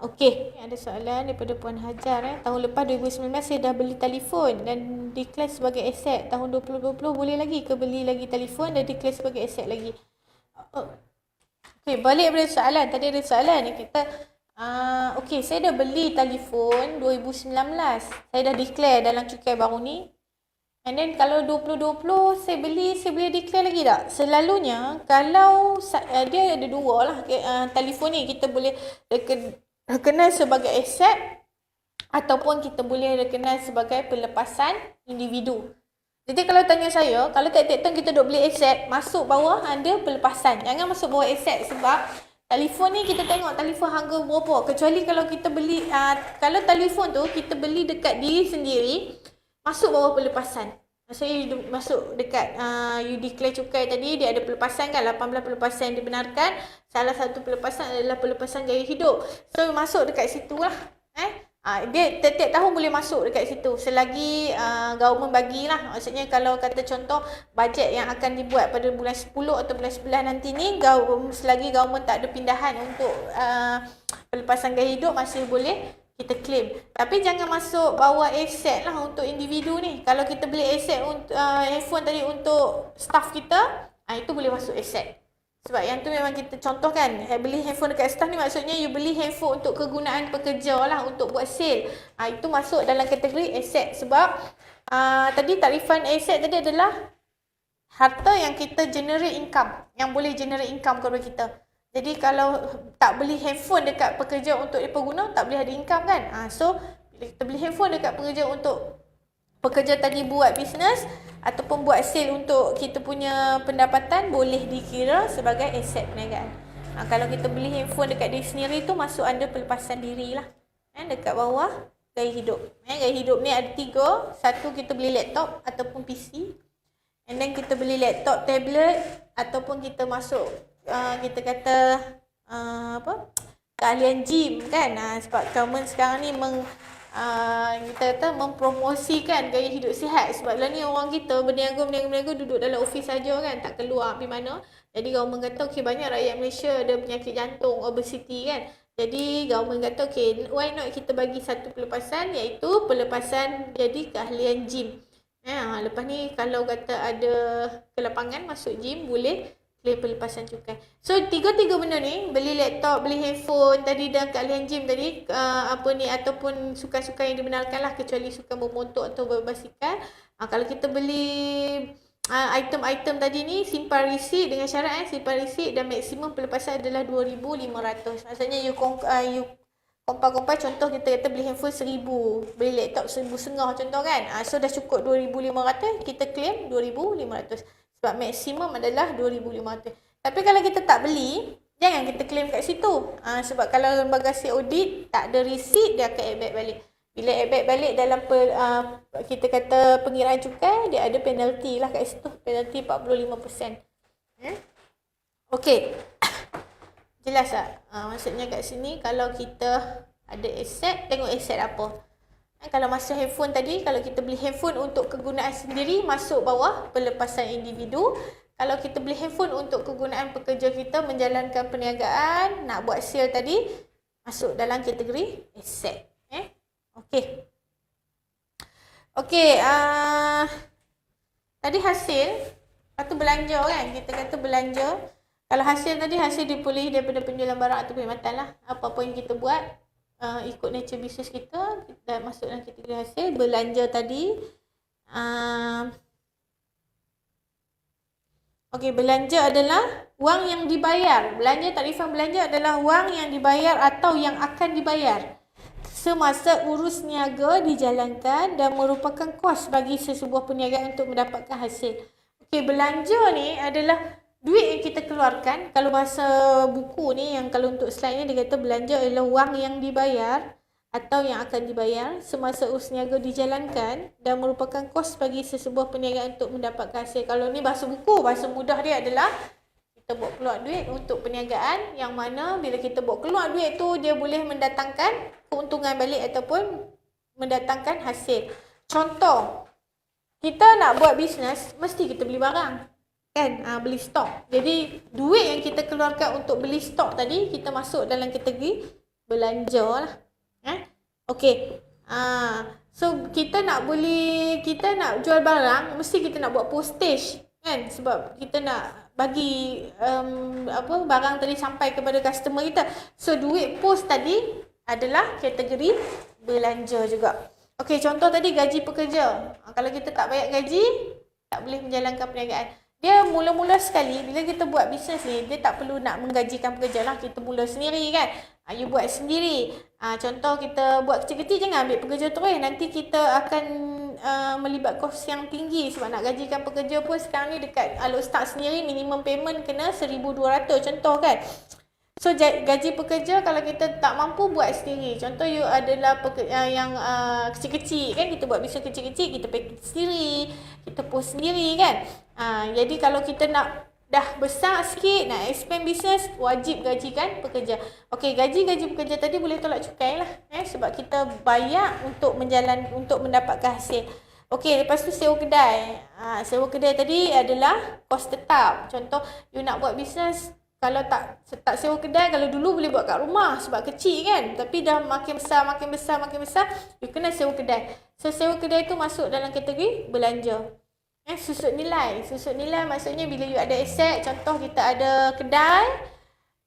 Okey, ada soalan daripada Puan Hajar. Tahun lepas 2019 saya dah beli telefon dan declare sebagai aset. Tahun 2020 boleh lagi ke beli lagi telefon dan declare sebagai aset lagi? Okey, balik pada soalan. Tadi ada soalan ni kata, okey, saya dah beli telefon 2019. Saya dah declare dalam cukai baru ni. And then kalau 2020 saya boleh declare lagi tak? Selalunya kalau dia ada dua lah, telefon ni kita boleh rekenal sebagai aset ataupun kita boleh rekenal sebagai pelepasan individu. Jadi kalau tanya saya, kalau tiap-tiap tahun kita duk beli aset, masuk bawah ada pelepasan. Jangan masuk bawah aset sebab telefon ni kita tengok telefon harga berapa. Kecuali kalau kita beli, kalau telefon tu kita beli dekat diri sendiri, masuk bawah pelepasan. Maksudnya masuk dekat you declare cukai tadi, dia ada pelepasan kan, 18 pelepasan yang dibenarkan. Salah satu pelepasan adalah pelepasan gaya hidup. So masuk dekat situ lah. Dia tiap-tiap tahun boleh masuk dekat situ selagi government bagilah. Maksudnya kalau kata contoh bajet yang akan dibuat pada bulan 10 atau bulan 11 nanti ni, selagi government tak ada pindahan untuk pelepasan gaya hidup, masih boleh kita claim. Tapi jangan masuk bawah aset lah untuk individu ni. Kalau kita beli aset untuk handphone tadi untuk staff kita, itu boleh masuk aset. Sebab yang tu memang kita contohkan, beli handphone dekat staff ni maksudnya you beli handphone untuk kegunaan pekerja lah, untuk buat sale. Itu masuk dalam kategori aset. Sebab tadi tarifan aset tadi adalah harta yang kita generate income, yang boleh generate income kepada kita. Jadi kalau tak beli handphone dekat pekerja untuk dia pengguna, tak boleh ada income kan. So bila kita beli handphone dekat pekerja untuk pekerja tadi buat bisnes ataupun buat sale untuk kita punya pendapatan, boleh dikira sebagai aset perniagaan. Kalau kita beli handphone dekat diri sendiri tu masuk under pelepasan diri lah. Dekat bawah gaya hidup. Gaya hidup ni ada 3. Satu, kita beli laptop ataupun PC. And then kita beli laptop, tablet ataupun kita masuk kita kata keahlian gym kan. Sebab government sekarang ni kita kata mempromosikan gaya hidup sihat. Sebab lah ni orang kita berniaga duduk dalam office saja kan, tak keluar pergi mana. Jadi government kata okey, banyak rakyat Malaysia ada penyakit jantung, obesity kan. Jadi government kata okey, why not kita bagi satu pelepasan, iaitu pelepasan jadi keahlian gym. Lepas ni kalau kata ada kelapangan masuk gym, boleh claim pelepasan cukai. So tiga-tiga benda ni, beli laptop, beli handphone tadi dan keahlian gym tadi, ataupun sukan-sukan yang dibenarkan lah, kecuali sukan bermotor atau berbasikal. Kalau kita beli item-item tadi ni, simpan resit dengan syarat simpan resit, dan maksimum pelepasan adalah 2,500. Maksudnya you compare contoh kita kata beli handphone 1,000, beli laptop 1,500 contoh kan. So dah cukup 2,500, kita claim 2,500. Sebab maksimum adalah 2,500. Tapi kalau kita tak beli, jangan kita claim kat situ. Sebab kalau lembaga audit tak ada resit, dia akan add back balik. Bila add back balik dalam kita kata pengiraan cukai, dia ada penalti lah kat situ. Penalti 45%. Okey. Jelas tak? Maksudnya kat sini kalau kita ada aset, tengok aset apa. Kalau masa handphone tadi, kalau kita beli handphone untuk kegunaan sendiri, masuk bawah pelepasan individu. Kalau kita beli handphone untuk kegunaan pekerja kita menjalankan perniagaan, nak buat sale tadi, masuk dalam kategori aset. Okey. Okey, tadi hasil, lepas tu belanja kan? Kita kata belanja. Kalau hasil tadi, hasil diperolehi daripada penjualan barang atau perkhidmatan lah. Apa-apa yang kita buat, ikut nature business kita, kita masuk dalam kategori hasil. Belanja tadi. Okey, belanja adalah wang yang dibayar. Belanja, takrifan belanja adalah wang yang dibayar atau yang akan dibayar semasa urus niaga dijalankan dan merupakan kos bagi sesebuah perniagaan untuk mendapatkan hasil. Okey, belanja ni adalah duit yang kita keluarkan. Kalau bahasa buku ni, yang kalau untuk slide ni, dia kata belanja adalah wang yang dibayar atau yang akan dibayar semasa urus niaga dijalankan dan merupakan kos bagi sesebuah perniagaan untuk mendapatkan hasil. Kalau ni bahasa buku, bahasa mudah dia adalah kita buat keluar duit untuk perniagaan, yang mana bila kita buat keluar duit tu, dia boleh mendatangkan keuntungan balik ataupun mendatangkan hasil. Contoh, kita nak buat bisnes, mesti kita beli barang. Kan? Beli stok. Jadi, duit yang kita keluarkan untuk beli stok tadi, kita masuk dalam kategori belanja lah. Okey. So, kita nak jual barang, mesti kita nak buat postage. Kan? Sebab kita nak bagi barang tadi sampai kepada customer kita. So, duit post tadi adalah kategori belanja juga. Okey, contoh tadi gaji pekerja. Kalau kita tak bayar gaji, tak boleh menjalankan perniagaan. Dia mula-mula sekali, bila kita buat bisnes ni, dia tak perlu nak menggajikan pekerja lah. Kita mula sendiri kan. You buat sendiri. Contoh kita buat kecil-kecil, jangan ambil pekerja terus. Nanti kita akan melibat kos yang tinggi. Sebab nak gajikan pekerja pun sekarang ni dekat kalau start sendiri, minimum payment kena 1,200 contoh kan. So gaji pekerja kalau kita tak mampu buat sendiri. Contoh you adalah yang kecil-kecil kan, kita buat bisnes kecil-kecil, kita package sendiri, kita post sendiri kan. Jadi kalau kita nak dah besar sikit, nak expand bisnes, wajib gajikan pekerja. Okey, gaji pekerja tadi boleh tolak cukai lah. Sebab kita bayar untuk mendapatkan hasil. Okey, lepas tu sewa kedai. Sewa kedai tadi adalah kos tetap. Contoh, you nak buat bisnes, kalau tak sewa kedai, kalau dulu boleh buat kat rumah sebab kecil kan. Tapi dah makin besar, you kena sewa kedai. So, sewa kedai tu masuk dalam kategori belanja. Susut nilai. Susut nilai maksudnya bila you ada aset, contoh kita ada kedai,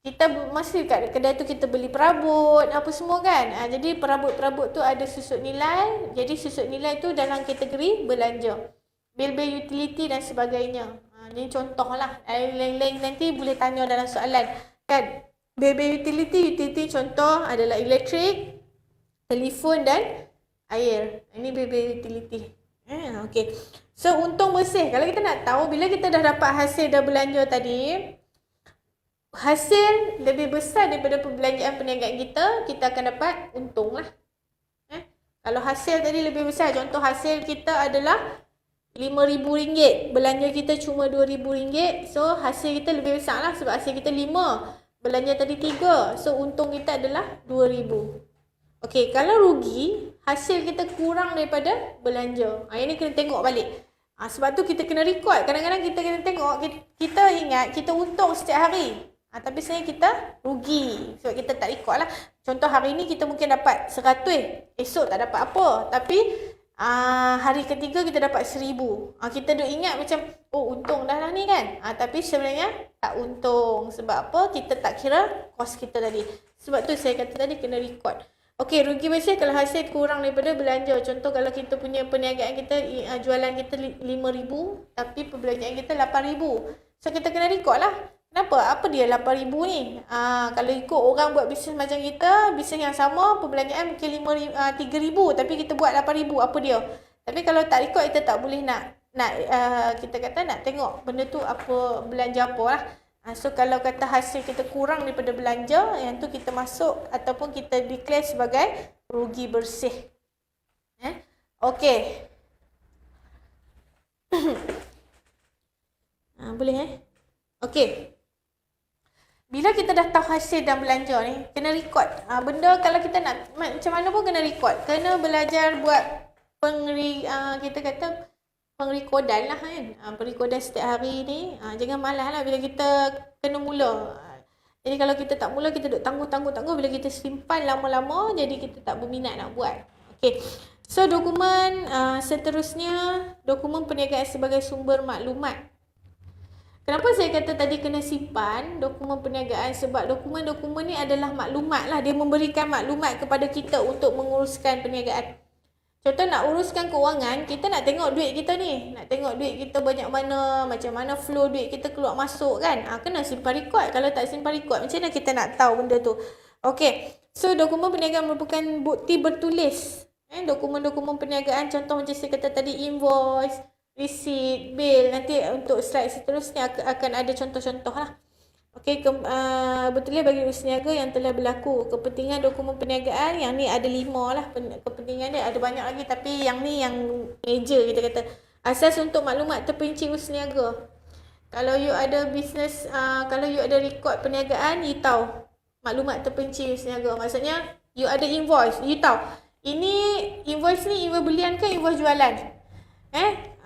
kita mesti kat kedai tu kita beli perabot, apa semua kan. Jadi perabot-perabot tu ada susut nilai. Jadi susut nilai tu dalam kategori belanja. Bil-bil utility dan sebagainya. Ini contoh lah. Lain-lain nanti boleh tanya dalam soalan. Kan? Bil-bil utility contoh adalah elektrik, telefon dan air. Ini bil-bil utility. Okey. So, untung bersih. Kalau kita nak tahu, bila kita dah dapat hasil dah belanja tadi, hasil lebih besar daripada perbelanjaan perniagaan kita akan dapat untung lah. Kalau hasil tadi lebih besar, contoh hasil kita adalah RM5,000, belanja kita cuma RM2,000, so hasil kita lebih besar lah sebab hasil kita 5, belanja tadi 3, so untung kita adalah RM2,000. Okey, kalau rugi, hasil kita kurang daripada belanja. Yang ni kena tengok balik. Sebab tu kita kena record. Kadang-kadang kita kena tengok, kita ingat kita untung setiap hari. Tapi sebenarnya kita rugi sebab kita tak record lah. Contoh hari ni kita mungkin dapat 100, esok tak dapat apa. Tapi hari ketiga kita dapat 1,000. Kita duk ingat macam, oh untung dah lah ni kan. Tapi sebenarnya tak untung. Sebab apa? Kita tak kira kos kita tadi. Sebab tu saya kata tadi kena record. Okey, rugi bersih kalau hasil kurang daripada belanja. Contoh kalau kita punya perniagaan kita, jualan kita 5,000 tapi perbelanjaan kita 8,000. So kita kena record lah. Kenapa? Apa dia 8,000 ni? Kalau ikut orang buat bisnes macam kita, bisnes yang sama, perbelanjaan mungkin 3,000 tapi kita buat 8,000. Apa dia? Tapi kalau tak record, kita tak boleh nak kita kata nak tengok benda tu apa, belanja apa lah. So kalau kata hasil kita kurang daripada belanja, yang tu kita masuk ataupun kita declare sebagai rugi bersih. Okey. Boleh Okey. Bila kita dah tahu hasil dan belanja ni, kena record. Benda kalau kita nak macam mana pun kena record. Kena belajar buat kita kata pengrekodan lah kan. Pengrekodan setiap hari ni. Jangan malas lah bila kita kena mula. Jadi kalau kita tak mula, kita duk tangguh. Bila kita simpan lama-lama, jadi kita tak berminat nak buat. Okey. So dokumen seterusnya, dokumen perniagaan sebagai sumber maklumat. Kenapa saya kata tadi kena simpan dokumen perniagaan? Sebab dokumen-dokumen ni adalah maklumat lah. Dia memberikan maklumat kepada kita untuk menguruskan perniagaan. Contoh nak uruskan kewangan, kita nak tengok duit kita ni. Nak tengok duit kita banyak mana, macam mana flow duit kita keluar masuk kan. Kena simpan rekod. Kalau tak simpan rekod, macam mana kita nak tahu benda tu? Okey. So dokumen perniagaan merupakan bukti bertulis. Dokumen-dokumen perniagaan, contoh macam saya kata tadi, invoice, receipt, bill. Nanti untuk slide seterusnya akan ada contoh-contoh lah. Okey, betulnya bagi usahaniaga yang telah berlaku. Kepentingan dokumen perniagaan, yang ni ada 5 lah kepentingan dia. Ada banyak lagi tapi yang ni yang major kita kata. Asas untuk maklumat terperinci usahaniaga. Kalau you ada bisnes, kalau you ada rekod perniagaan, you tahu maklumat terperinci usahaniaga. Maksudnya you ada invoice, you tahu. Ini invoice ni invoice belian ke invoice jualan?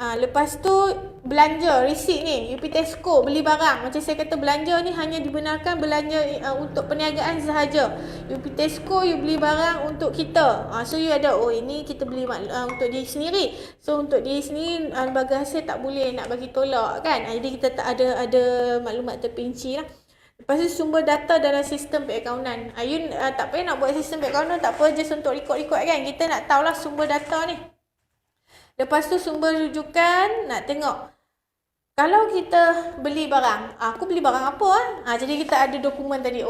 Lepas tu belanja, receipt ni, UP Tesco beli barang. Macam saya kata belanja ni hanya dibenarkan belanja untuk perniagaan sahaja. UP Tesco you beli barang untuk kita. So you ada, ini kita beli untuk diri sendiri. So untuk diri sendiri bagi hasil tak boleh nak bagi tolak kan. Jadi kita tak ada maklumat terperinci lah. Lepas tu sumber data dalam sistem perakaunan. You tak payah nak buat sistem perakaunan, tak apa, just untuk rekod-rekod kan. Kita nak tahulah sumber data ni. Lepas tu sumber rujukan, nak tengok. Kalau kita beli barang, aku beli barang apa? Jadi kita ada dokumen tadi.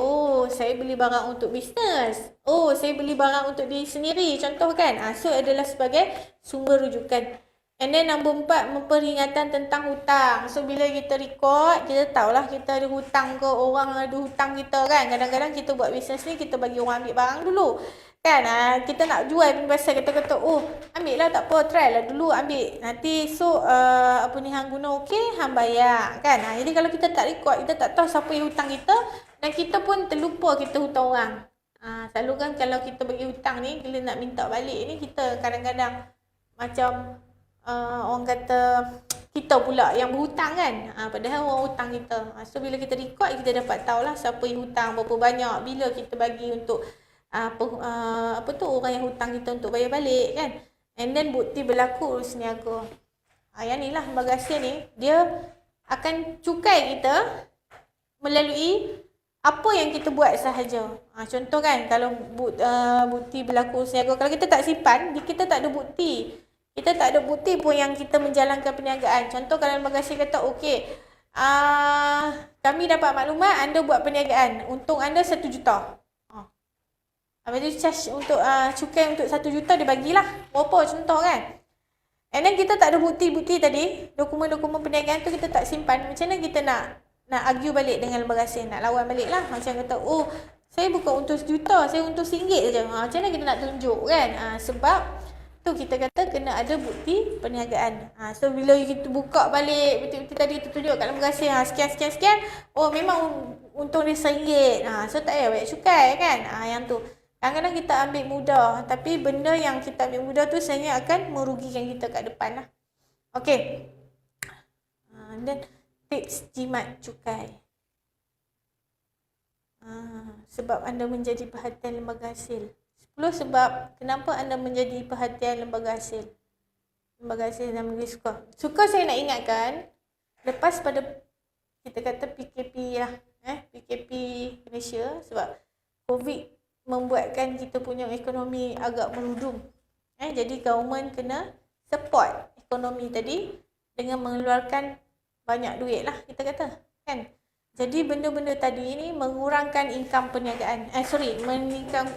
Saya beli barang untuk bisnes. Saya beli barang untuk diri sendiri. Contoh kan. So adalah sebagai sumber rujukan. And then nombor 4, memperingatan tentang hutang. So bila kita record, kita tahulah kita ada hutang ke, orang ada hutang kita kan. Kadang-kadang kita buat bisnes ni, kita bagi orang ambil barang dulu. Kan, kita nak jual pun pasal kita kata, ambil lah tak apa, try lah dulu ambil. Nanti so, hang guna okey, hang bayar. Kan, jadi kalau kita tak record, kita tak tahu siapa yang hutang kita. Dan kita pun terlupa kita hutang orang. Selalu kan kalau kita bagi hutang ni, bila nak minta balik ni, kita kadang-kadang macam orang kata, kita pula yang berhutang kan. Padahal orang hutang kita. So bila kita record, kita dapat tahulah siapa yang hutang, berapa banyak, bila kita bagi untuk orang yang hutang kita untuk bayar balik kan. And then bukti berlaku urus niaga. Yang ni lah bagasi ni, dia akan cukai kita melalui apa yang kita buat sahaja. Contoh kan, kalau bukti berlaku urus niaga, kalau kita tak simpan, kita tak ada bukti. Kita tak ada bukti pun yang kita menjalankan perniagaan. Contoh kalau bagasi kata, okey, kami dapat maklumat anda buat perniagaan, untung anda 1 juta. Lepas tu charge untuk cukai untuk 1 juta dia bagilah. Berapa contoh kan. And then kita tak ada bukti-bukti tadi. Dokumen-dokumen perniagaan tu kita tak simpan. Macam mana kita nak argue balik dengan lembaga hasil. Nak lawan balik lah. Macam kata, saya bukan untuk 1 juta. Saya untuk RM1 saja. Macam mana kita nak tunjuk kan. Sebab tu kita kata kena ada bukti perniagaan. So bila kita buka balik bukti-bukti tadi kita tunjuk kat lembaga hasil. Sekian. Memang untung dia RM1. So tak payah bayar cukai kan. Yang tu. Kadang-kadang kita ambil mudah, tapi benda yang kita ambil mudah tu sebenarnya akan merugikan kita kat depan lah. Okey. Dan tips jimat cukai. Sebab anda menjadi perhatian lembaga hasil. 10 sebab kenapa anda menjadi perhatian lembaga hasil. Lembaga hasil dan memberi skor. Suka saya nak ingatkan, lepas pada kita kata PKP lah. PKP Malaysia, sebab COVID membuatkan kita punya ekonomi agak merudum. Jadi government kena support ekonomi tadi dengan mengeluarkan banyak duit lah kita kata kan. Jadi benda-benda tadi ni mengurangkan income perniagaan.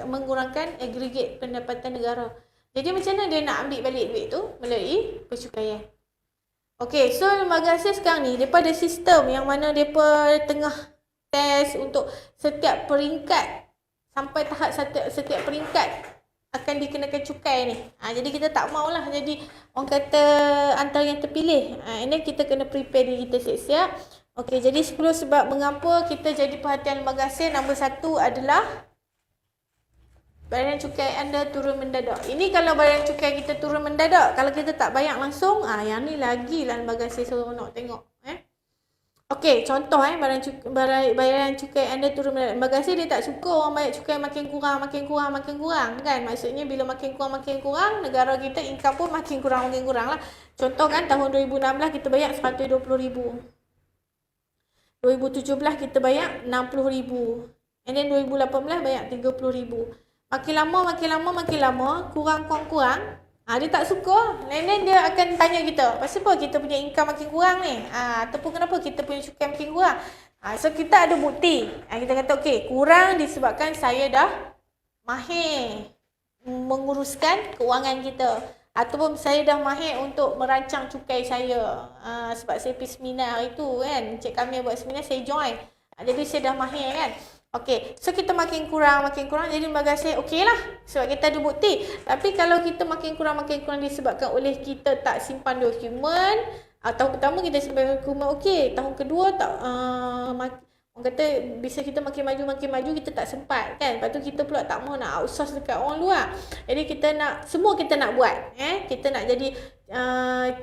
Mengurangkan aggregate pendapatan negara. Jadi macam mana dia nak ambil balik duit tu? Melalui percukaian. Okey, so lembaga hasil sekarang ni daripada sistem yang mana depa tengah test untuk setiap peringkat. Sampai tahap setiap peringkat akan dikenakan cukai ni. Jadi kita tak maulah jadi orang kata antara yang terpilih. Ini kita kena prepare diri kita siap-siap. Okey, jadi 10 sebab mengapa kita jadi perhatian lembaga hasil. Nombor 1 adalah bayaran cukai anda turun mendadak. Ini kalau bayaran cukai kita turun mendadak. Kalau kita tak bayar langsung, yang ni lagilah lembaga hasil seronok tengok. Okey, contoh bayaran cukai anda turun mendadak. Lembaga hasil dia tak suka orang bayar cukai makin kurang kan. Maksudnya bila makin kurang, negara kita income pun makin kurang lah. Contoh kan tahun 2016 kita bayar 120,000. 2017 kita bayar 60,000. And then 2018 bayar 30,000. Makin lama, kurang. Dia tak suka. Then dia akan tanya kita, pasal apa kita punya income makin kurang ni? Ataupun kenapa kita punya cukai makin kurang? So kita ada bukti. Kita kata okey, kurang disebabkan saya dah mahir menguruskan keuangan kita. Ataupun saya dah mahir untuk merancang cukai saya. Sebab saya pergi seminar itu kan, Cik Kamil buat seminar, saya join. Jadi saya dah mahir kan. Okey, so kita makin kurang, jadi lembaga hasil okey lah. Sebab kita ada bukti. Tapi kalau kita makin kurang disebabkan oleh kita tak simpan dokumen. Tahun pertama kita simpan dokumen okey. Tahun kedua tak, orang kata bisa kita makin maju kita tak sempat kan. Lepas tu kita pula tak mahu nak outsource dekat orang luar. Jadi semua kita nak buat. Kita nak jadi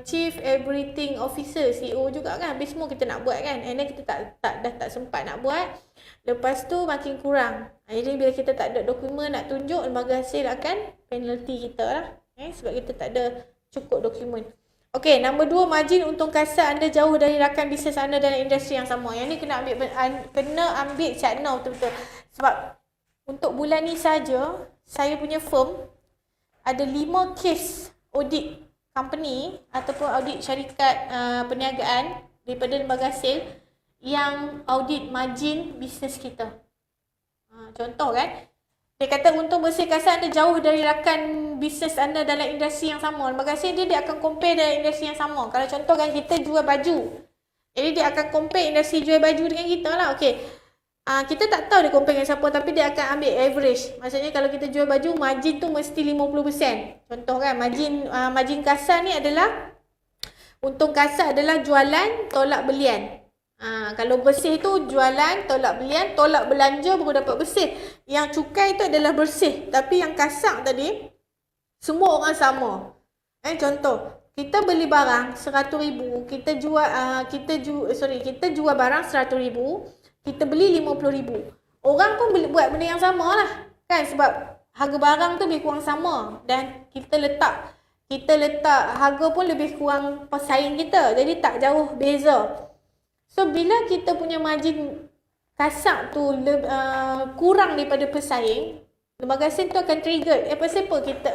Chief Everything Officer, CEO juga kan. Habis semua kita nak buat kan. And then kita dah tak sempat nak buat. Lepas tu makin kurang. Jadi bila kita tak ada dokumen nak tunjuk, lembaga hasil akan penalty kita lah. Sebab kita tak ada cukup dokumen. Okey, nombor 2, margin untung kasar anda jauh dari rakan bisnes anda dalam industri yang sama. Yang ni kena ambil cakna betul-betul. Sebab untuk bulan ni saja, saya punya firm ada 5 kes audit company ataupun audit syarikat perniagaan daripada lembaga hasil yang audit margin bisnes kita. Contoh kan, dia kata untung bersih kasar anda jauh dari rakan bisnes anda dalam industri yang sama. Lembaga hasil dia akan compare dalam industri yang sama. Kalau contoh kan kita jual baju, jadi dia akan compare industri jual baju dengan kita lah. Okey, kita tak tahu dia compare dengan siapa, tapi dia akan ambil average. Maksudnya kalau kita jual baju, margin tu mesti 50%. Contoh kan, margin kasar ni adalah, untung kasar adalah jualan tolak belian. Kalau bersih tu jualan, tolak belian, tolak belanja baru dapat bersih. Yang cukai tu adalah bersih. Tapi yang kasar tadi, semua orang sama. Contoh, kita beli barang 100,000, kita jual barang 100,000, kita beli 50,000. Orang pun buat benda yang sama lah. Kan, sebab harga barang tu lebih kurang sama. Dan kita letak harga pun lebih kurang pesaing kita. Jadi tak jauh beza. So, bila kita punya margin kasar tu kurang daripada pesaing, lembaga hasil tu akan trigger. Pasal apa kita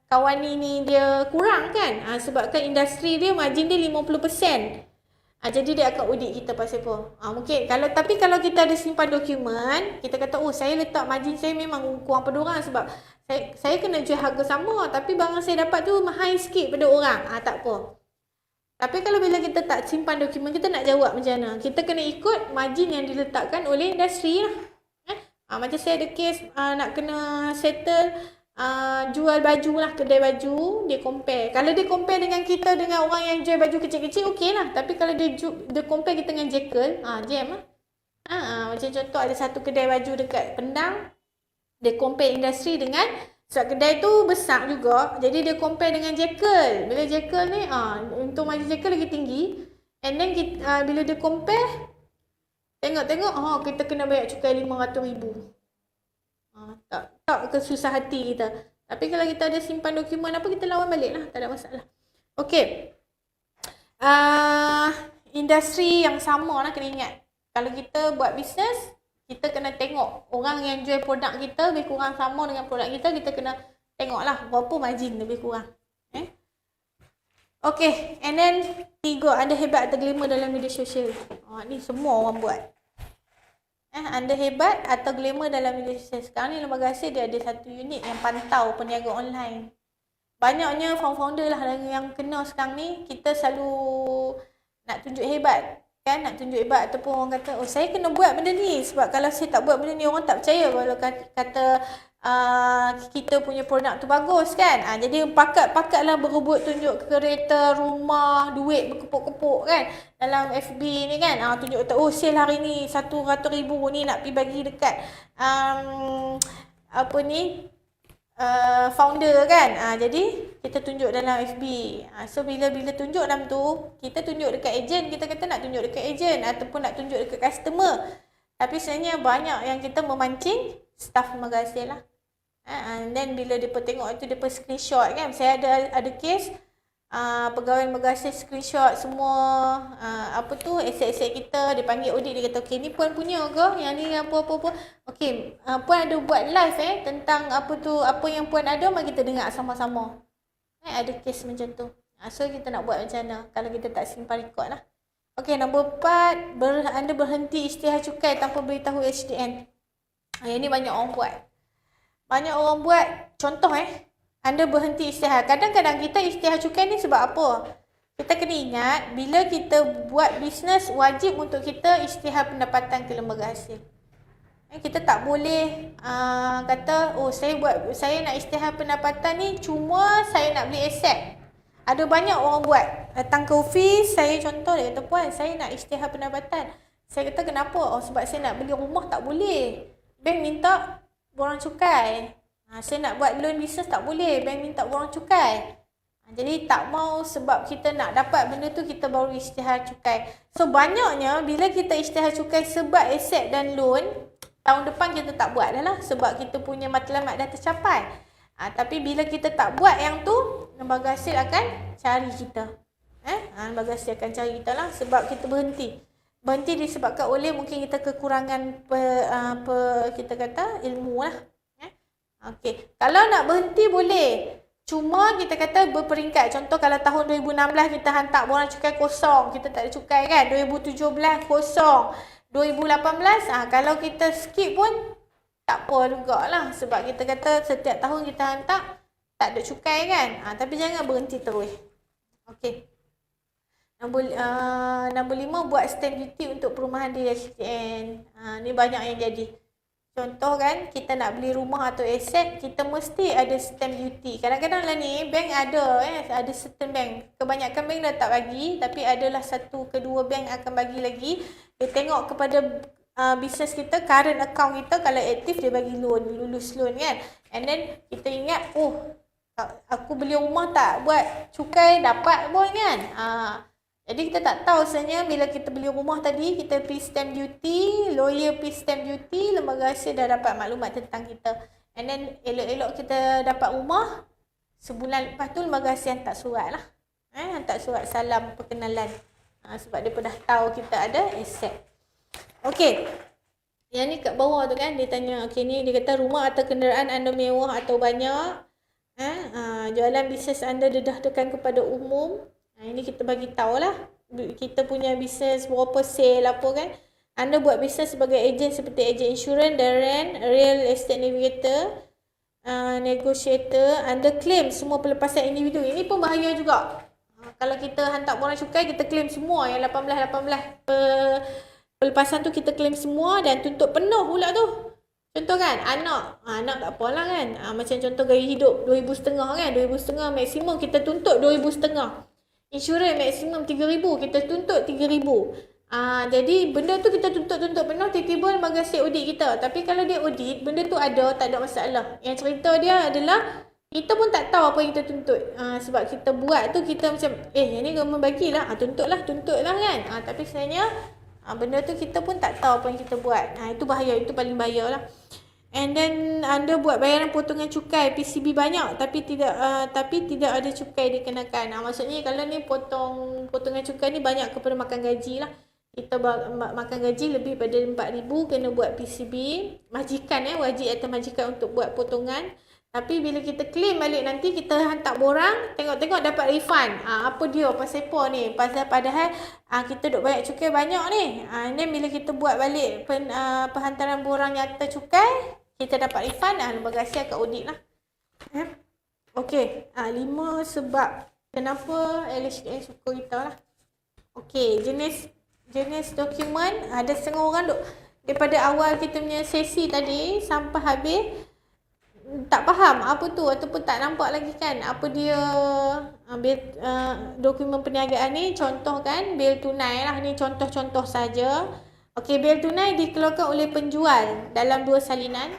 kawan ni dia kurang kan? Sebabkan industri dia margin dia 50%. Jadi dia akan audit kita pasal apa? Mungkin kalau kita ada simpan dokumen, kita kata saya letak margin saya memang kurang pada orang sebab saya kena jual harga sama tapi barang saya dapat tu high sikit pada orang. Tak apa. Tapi kalau bila kita tak simpan dokumen, kita nak jawab macam mana? Kita kena ikut margin yang diletakkan oleh industri lah. Macam saya ada kes nak kena settle jual baju lah, kedai baju, dia compare. Kalau dia compare dengan kita dengan orang yang jual baju kecil-kecil, okey lah. Tapi kalau dia compare kita dengan Jekyll, jam lah. Macam contoh ada satu kedai baju dekat Pendang, dia compare industri dengan, sebab kedai tu besar juga, jadi dia compare dengan Jekyll. Bila Jekyll ni, untung margin Jekyll lagi tinggi. And then bila dia compare, tengok, kita kena bayar cukai 500,000. Tak kesusah hati kita. Tapi kalau kita ada simpan dokumen apa, kita lawan balik lah, tak ada masalah. Okey. Industri yang sama lah kena ingat. Kalau kita buat bisnes, kita kena tengok orang yang jual produk kita lebih kurang sama dengan produk kita, kita kena tengoklah berapa margin lebih kurang. Okay, and then 3, anda hebat atau glamour dalam media sosial. Ni semua orang buat. Anda hebat atau glamour dalam media sosial. Sekarang ni lembaga hasil dia ada satu unit yang pantau peniaga online. Banyaknya founder lah yang kena sekarang ni, kita selalu nak tunjuk hebat. Kan, nak tunjuk hebat ataupun orang kata, saya kena buat benda ni sebab kalau saya tak buat benda ni orang tak percaya. Kalau kata kita punya produk tu bagus kan. Jadi pakat-pakatlah berebut tunjuk kereta, rumah, duit berkepuk-kepuk kan dalam FB ni kan. Tunjuk kata sale hari ni 100,000 ni nak pergi bagi dekat founder kan. Jadi kita tunjuk dalam FB. So bila tunjuk dalam tu, kita tunjuk dekat ejen, kita kata nak tunjuk dekat ejen ataupun nak tunjuk dekat customer. Tapi sebenarnya banyak yang kita memancing staff Megasil lah. And then bila dia tengok itu, dia screenshot kan. Saya ada case pegawai Megasil screenshot semua aset-aset kita. Dia panggil audit, dia kata okey ni puan punya ke, yang ni apa-apa. Okey, puan ada buat live tentang apa yang puan ada, mari kita dengar sama-sama. Ada case macam tu. So kita nak buat macam mana kalau kita tak simpan rekod lah. Okey, nombor 4, anda berhenti isytihar cukai tanpa beritahu HDN. Yang ni banyak orang buat. Contoh anda berhenti isytihar. Kadang-kadang kita isytihar cukai ni sebab apa? Kita kena ingat, bila kita buat bisnes, wajib untuk kita isytihar pendapatan ke lembaga hasil. Kita tak boleh kata, saya nak isytihar pendapatan ni cuma saya nak beli aset. Ada banyak orang buat. Datang ke office, saya contoh dia kata, puan saya nak isytihar pendapatan. Saya kata kenapa? Sebab saya nak beli rumah tak boleh. Bank minta borang cukai. Saya nak buat loan bisnes tak boleh. Bank minta borang cukai. Jadi tak mau sebab kita nak dapat benda tu, kita baru isytihar cukai. So banyaknya bila kita isytihar cukai sebab aset dan loan, tahun depan kita tak buat dah lah. Sebab kita punya matlamat dah tercapai. Tapi bila kita tak buat yang tu, lembaga hasil akan cari kita. Lembaga hasil akan cari kita lah sebab kita berhenti. Berhenti disebabkan oleh mungkin kita kekurangan kita kata ilmu lah. Okey, kalau nak berhenti boleh. Cuma kita kata berperingkat. Contoh kalau tahun 2016 kita hantar borang cukai kosong, kita tak ada cukai kan. 2017 kosong. 2018 kalau kita skip pun tak apa jugalah sebab kita kata setiap tahun kita hantar tak ada cukai kan. Tapi jangan berhenti terus. Okey. Nombor 5, buat stamp duty untuk perumahan di HDN. Ni banyak yang jadi. Contoh kan, kita nak beli rumah atau aset, kita mesti ada stamp duty. Kadang-kadang lah ni, bank ada certain bank. Kebanyakan bank dah tak bagi, tapi adalah 1 ke 2 bank akan bagi lagi. Dia tengok kepada bisnes kita, current account kita, kalau aktif dia bagi loan, lulus loan kan. And then kita ingat, aku beli rumah tak buat cukai, dapat pun kan. Jadi kita tak tahu sebenarnya bila kita beli rumah tadi, kita pergi stamp duty, lawyer pergi stamp duty, lembaga hasil dah dapat maklumat tentang kita. And then elok-elok kita dapat rumah, sebulan lepas tu lembaga hasil hantar surat lah. Hantar surat salam perkenalan. Sebab dia dah tahu kita ada aset. Okey. Yang ni kat bawah tu kan, dia tanya, okey ni dia kata rumah atau kenderaan anda mewah atau banyak. Jualan bisnes anda didahulukan kepada umum. Ini kita bagi tahulah kita punya bisnes berapa sale apa kan. Anda buat bisnes sebagai ejen seperti ejen insurans, darren, real estate navigator, negotiator. Anda claim semua pelepasan individu. Ini pun bahaya juga. Kalau kita hantar borang cukai, kita claim semua yang 18 pelepasan tu kita claim semua dan tuntut penuh pula tu. Contoh kan, anak tak apalah kan. Macam contoh gaya hidup 2,500 kan. 2,500 maksimum kita tuntut 2,500. Insurans maksimum 3,000, kita tuntut 3,000. Jadi benda tu kita tuntut penuh, tiba-tiba lembaga hasil audit kita. Tapi kalau dia audit, benda tu ada, tak ada masalah. Yang cerita dia adalah kita pun tak tahu apa yang kita tuntut. Sebab kita buat tu kita macam yang ni government bagilah, tuntutlah kan. Tapi sebenarnya benda tu kita pun tak tahu apa yang kita buat. Itu bahaya, itu paling bahaya lah. And then anda buat bayaran potongan cukai PCB banyak tapi tidak ada cukai dikenakan. Maksudnya kalau ni potongan cukai ni banyak kepada makan gaji lah. Kita makan gaji lebih pada 4,000 kena buat PCB. Majikan wajib atas majikan untuk buat potongan. Tapi bila kita claim balik nanti kita hantar borang, tengok-tengok dapat refund. Apa dia pasal apa ni? Padahal kita duk banyak cukai banyak ni. Then bila kita buat balik penghantaran borang nyata cukai, kita dapat refund, lembaga hasil akan audit lah. Okey, 5 sebab kenapa LHDN suka kita lah. Okey, jenis dokumen, ada setengah orang duk daripada awal kita punya sesi tadi sampai habis tak faham apa tu ataupun tak nampak lagi kan apa dia dokumen perniagaan ni. Contoh kan, bil tunai lah, ni contoh-contoh saja. Okey, bil tunai dikeluarkan oleh penjual dalam 2 salinan.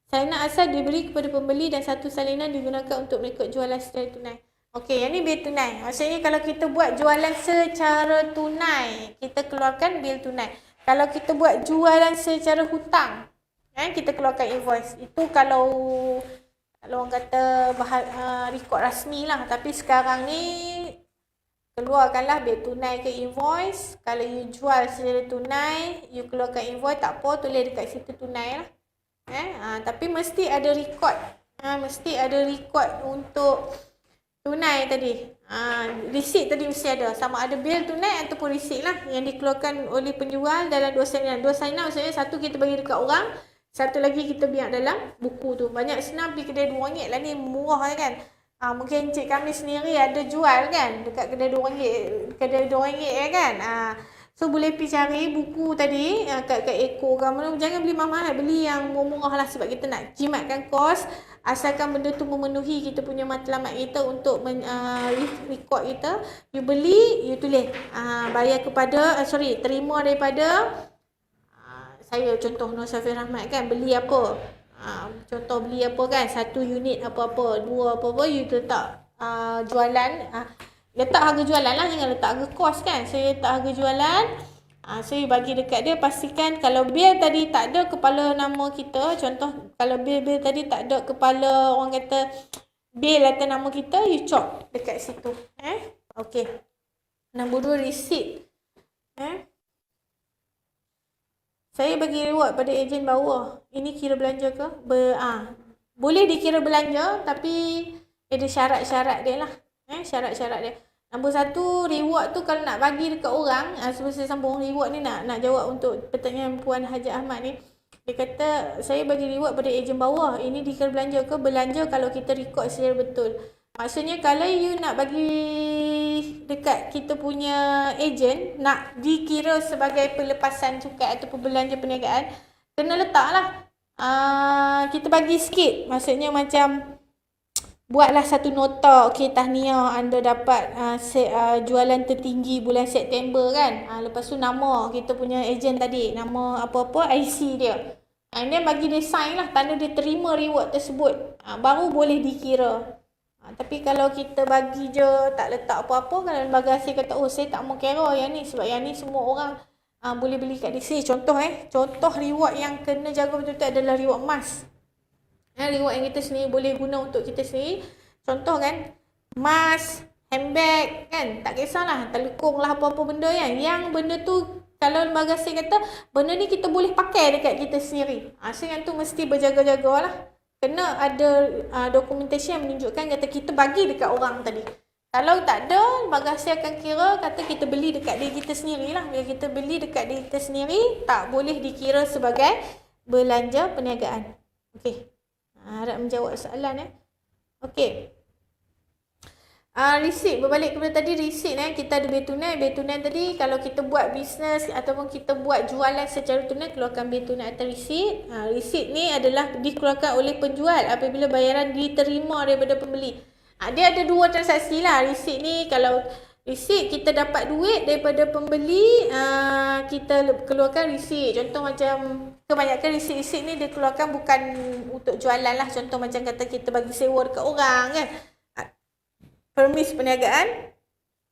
Salinan asal diberi kepada pembeli dan satu salinan digunakan untuk mengikut jualan secara tunai. Okey, yang ni bil tunai. Maksudnya kalau kita buat jualan secara tunai, kita keluarkan bil tunai. Kalau kita buat jualan secara hutang, kita keluarkan invoice. Itu kalau orang kata rekod rasmi lah. Tapi sekarang ni keluarkanlah bil tunai ke invoice. Kalau you jual secara tunai, you keluarkan invoice, tak apa, tulis dekat situ tunai lah. Tapi mesti ada rekod. Mesti ada rekod untuk tunai tadi. Resit tadi mesti ada. Sama ada bil tunai ataupun resit lah yang dikeluarkan oleh penjual dalam 2 salinan. 2 salinan maksudnya satu kita bagi dekat orang, satu lagi kita biar dalam buku tu. Banyak senang pergi kedai RM2 lah ni, murah kan. Mungkin Encik kami sendiri ada jual kan dekat kedai RM2 kan. So boleh pergi cari buku tadi kat Eco ke mana. Jangan beli mahal-mahal, beli yang murah-murah lah sebab kita nak jimatkan kos. Asalkan benda tu memenuhi kita punya matlamat kita untuk record kita. You beli, you tulis bayar kepada, terima daripada saya, contoh Nur Safir Rahmat kan, beli apa, contoh beli apa kan, 1 unit apa-apa, 2 apa-apa, you letak jualan, letak harga jualan lah, jangan letak harga kos kan. Saya letak harga jualan, saya bagi dekat dia, pastikan kalau bil tadi tak ada kepala nama kita, contoh kalau bil tadi tak ada kepala, orang kata bil atas nama kita, you chop dekat situ. Okey. Nombor 2, receipt. Saya bagi reward pada ejen bawah. Ini kira belanja ke? Boleh dikira belanja tapi ada syarat-syarat dia lah. Syarat-syarat dia. Nombor 1, reward tu kalau nak bagi dekat orang, sebelum saya sambung reward ni nak jawab untuk pertanyaan Puan Haji Ahmad ni. Dia kata, saya bagi reward pada ejen bawah. Ini dikira belanja ke? Belanja kalau kita record secara betul. Maksudnya kalau you nak bagi dekat kita punya ejen, nak dikira sebagai pelepasan cukai ataupun belanja perniagaan, kena letaklah kita bagi sikit. Maksudnya macam buatlah satu nota, okey, tahniah anda dapat jualan tertinggi bulan September kan. Lepas tu nama kita punya ejen tadi, nama apa-apa, IC dia. And then bagi dia sign lah, tanda dia terima reward tersebut. Baru boleh dikira. Tapi kalau kita bagi je, tak letak apa-apa, kalau lembaga hasil kata, oh saya tak mau kira yang ni, sebab yang ni semua orang boleh beli kat DC. Contoh contoh reward yang kena jaga betul-betul adalah reward emas. Reward yang kita sendiri boleh guna untuk kita sendiri. Contoh kan, emas, handbag kan, tak kisahlah, telekong lah, apa-apa benda kan. Yang benda tu kalau lembaga hasil kata, benda ni kita boleh pakai dekat kita sendiri. So yang tu mesti berjaga-jaga lah. Kena ada dokumentasi yang menunjukkan kata kita bagi dekat orang tadi. Kalau tak ada, lembaga hasil akan kira kata kita beli dekat diri kita sendiri lah. Bila kita beli dekat diri kita sendiri, tak boleh dikira sebagai belanja perniagaan. Okey. Harap menjawab soalan Okey. Resit, berbalik kepada tadi resit kita ada bil tunai. Bil tunai tadi kalau kita buat bisnes ataupun kita buat jualan secara tunai, keluarkan bil tunai atau resit. Resit ni adalah dikeluarkan oleh penjual apabila bayaran diterima daripada pembeli. Dia ada 2 transaksi lah. Resit ni, kalau resit kita dapat duit daripada pembeli, kita keluarkan resit. Contoh macam kebanyakan resit-resit ni dia keluarkan bukan untuk jualan lah. Contoh macam kata kita bagi sewa dekat orang kan, permis perniagaan,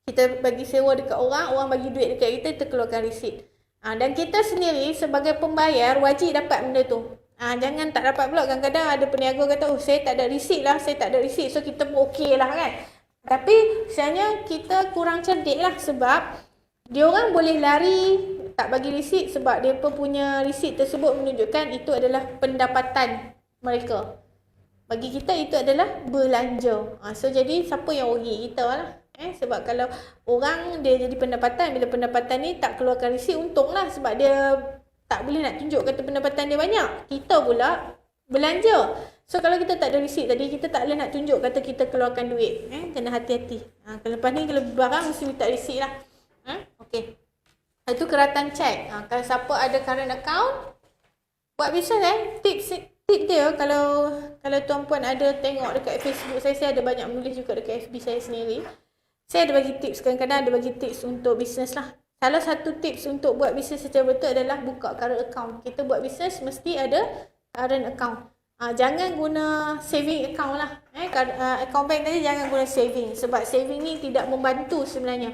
kita bagi sewa dekat orang, orang bagi duit dekat kita, kita keluarkan resit. Dan kita sendiri sebagai pembayar wajib dapat benda tu. Jangan tak dapat pula. Kadang-kadang ada peniaga kata, oh saya tak ada resit lah, saya tak ada resit, so kita pun okey lah kan. Tapi sebenarnya kita kurang cerdik lah, sebab dia orang boleh lari tak bagi resit sebab dia pun punya resit tersebut menunjukkan itu adalah pendapatan mereka. Bagi kita itu adalah belanja. So jadi siapa yang rugi? Kita lah. Sebab kalau orang dia jadi pendapatan, bila pendapatan ni tak keluarkan resit, untung lah sebab dia tak boleh nak tunjuk kata pendapatan dia banyak. Kita pula belanja. So kalau kita tak ada resit tadi, kita tak boleh nak tunjuk kata kita keluarkan duit. Kena hati-hati. Lepas ni kalau barang mesti minta resit lah. Okey. Itu keratan cek. Kalau siapa ada current account, buat bisnes tips tip dia kalau tuan-puan ada tengok dekat Facebook saya ada banyak menulis juga dekat FB saya sendiri. Saya ada bagi tips, kadang-kadang ada bagi tips untuk bisnes lah. Salah satu tips untuk buat bisnes secara betul adalah buka current account. Kita buat bisnes mesti ada current account. Jangan guna saving account lah. Account bank tadi jangan guna saving. Sebab saving ni tidak membantu sebenarnya.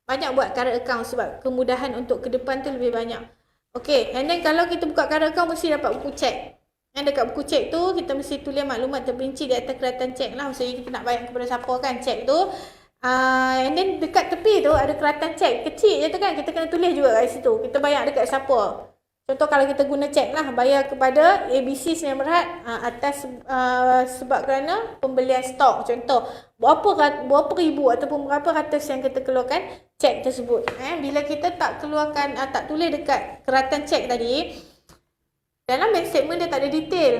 Banyak buat current account sebab kemudahan untuk ke depan tu lebih banyak. Okay, and then kalau kita buka current account mesti dapat buku cek. Dekat buku cek tu kita mesti tulis maklumat terperinci di atas keratan cek lah. Maksudnya kita nak bayar kepada siapa kan cek tu. And then dekat tepi tu ada keratan cek kecil je tu kan, kita kena tulis juga kat situ kita bayar dekat siapa. Contoh kalau kita guna cek lah, bayar kepada ABC Sdn Bhd atas sebab kerana pembelian stok. Contoh berapa ribu ataupun berapa ratus yang kita keluarkan cek tersebut. Bila kita tak keluarkan tak tulis dekat keratan cek tadi, dalam bank statement dia tak ada detail.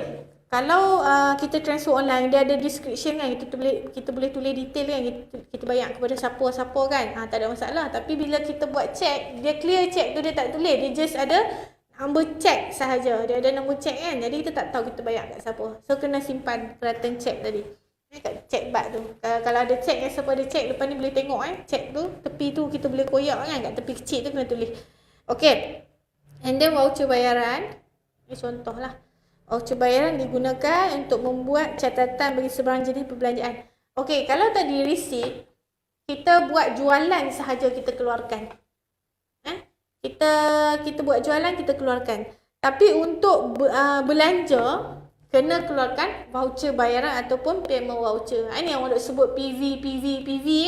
Kalau kita transfer online, dia ada description kan, kita boleh tulis detail kan, kita bayar kepada siapa-siapa kan, tak ada masalah. Tapi bila kita buat cek, dia clear cek tu dia tak tulis, dia just ada number cek sahaja, dia ada nombor cek kan, jadi kita tak tahu kita bayar kat siapa. So kena simpan keratan cek tadi kat cek bag tu. Kalau ada cek yang siapa ada cek, lepas ni boleh tengok cek tu, tepi tu kita boleh koyak kan, kat tepi kecil tu kena tulis. Okay, and then voucher bayaran, ni contoh lah. Voucher bayaran digunakan untuk membuat catatan bagi sebarang jenis perbelanjaan. Okey, kalau tadi receipt, kita buat jualan sahaja kita keluarkan. Kita buat jualan kita keluarkan. Tapi untuk belanja, kena keluarkan voucher bayaran ataupun payment voucher. Ini yang orang sebut PV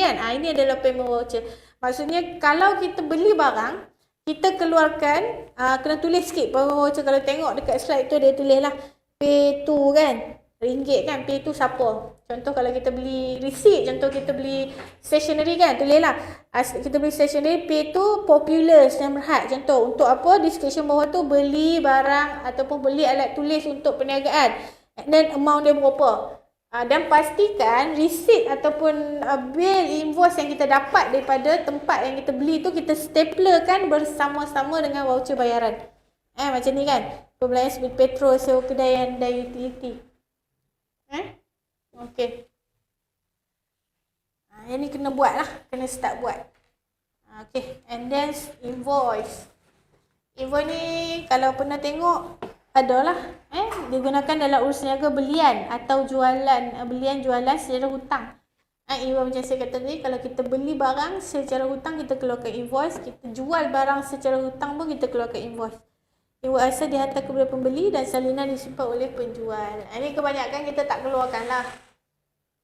kan. Ini adalah payment voucher. Maksudnya kalau kita beli barang, kita keluarkan, kena tulis sikit payment voucher. Kalau tengok dekat slide tu dia tulis lah pay to kan, ringgit kan, pay to siapa. Contoh kalau kita beli receipt, contoh kita beli stationery kan, tulis lah kita beli stationery pay to Popular Sdn Bhd. Contoh untuk apa, description bawah tu beli barang ataupun beli alat tulis untuk perniagaan, and then amount dia berapa. Dan pastikan receipt ataupun bill invoice yang kita dapat daripada tempat yang kita beli tu kita staplerkan bersama-sama dengan voucher bayaran. Macam ni kan. Perbelanjaan seperti petrol, sewa kedai dan utility. Okey. Yang ni kena buat lah. Kena start buat. Okey. And then invoice. Invoice ni kalau pernah tengok, adalah digunakan dalam urus niaga belian atau belian jualan secara hutang. Invoice macam saya kata tadi, kalau kita beli barang secara hutang kita keluarkan invoice, kita jual barang secara hutang pun kita keluarkan invoice. Invoice asal dihantar kepada pembeli dan salinan disimpan oleh penjual. Ini kebanyakan kita tak keluarkan lah.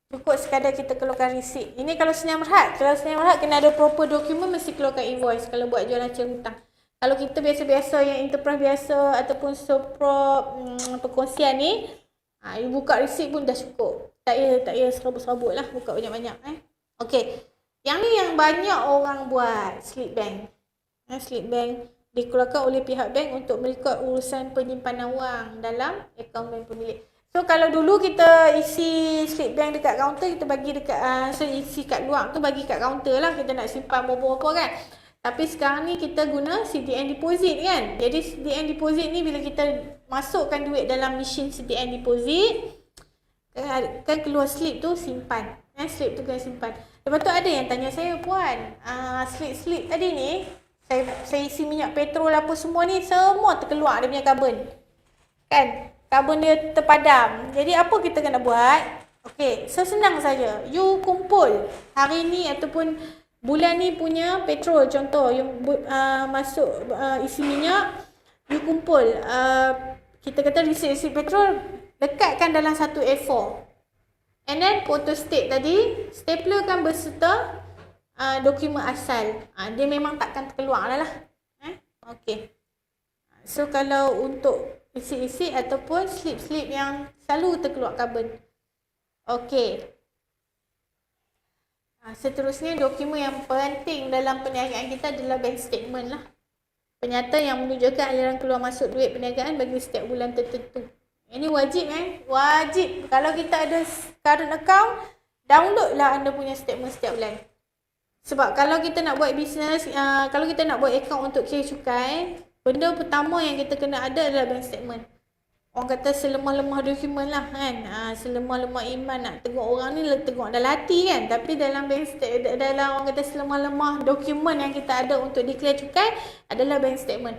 Cukup sekadar kita keluarkan receipt. Ini kalau Sdn Bhd. Kalau Sdn Bhd kena ada proper dokumen, mesti keluarkan invoice kalau buat jualan secara hutang. Kalau kita biasa-biasa yang enterprise biasa ataupun sopro perkongsian ni, you buka receipt pun dah cukup. Tak payah serabut-serabut lah, buka banyak-banyak. Okey. Yang ni yang banyak orang buat, slip bank. Slip bank dikeluarkan oleh pihak bank untuk merekod urusan penyimpanan wang dalam akaun bank pemilik. So kalau dulu kita isi slip bank dekat kaunter, kita bagi dekat isi kat luar tu bagi kat kaunter lah, kita nak simpan berapa-berapa kan. Tapi sekarang ni kita guna CDN deposit kan. Jadi CDN deposit ni bila kita masukkan duit dalam mesin CDN deposit, kan keluar slip tu simpan. Slip tu kena simpan. Lepas tu ada yang tanya saya, puan, slip tadi ni saya isi minyak petrol apa semua ni, semua terkeluar dia punya karbon. Kan? Karbon dia terpadam. Jadi apa kita kena buat? Okey, so senang saja. You kumpul hari ni ataupun bulan ni punya petrol, contoh yang masuk isi minyak, you kumpul kita kata receipt petrol, lekatkan dalam satu A4, and then photo state tadi staplerkan berserta dokumen asal. Dia memang takkan terkeluar lah. Okey, so kalau untuk isi-isi ataupun slip-slip yang selalu terkeluar karbon. Okey. Seterusnya, dokumen yang penting dalam perniagaan kita adalah bank statement lah. Penyata yang menunjukkan aliran keluar masuk duit perniagaan bagi setiap bulan tertentu. Ini wajib wajib. Kalau kita ada current account, downloadlah anda punya statement setiap bulan. Sebab kalau kita nak buat bisnes, kalau kita nak buat account untuk kira cukai, benda pertama yang kita kena ada adalah bank statement. orang kata selemah-lemah dokumen lah kan. Selemah-lemah iman nak tengok orang ni tengok dalam hati kan. Tapi dalam dalam orang kata selemah-lemah dokumen yang kita ada untuk declare cukai adalah bank statement.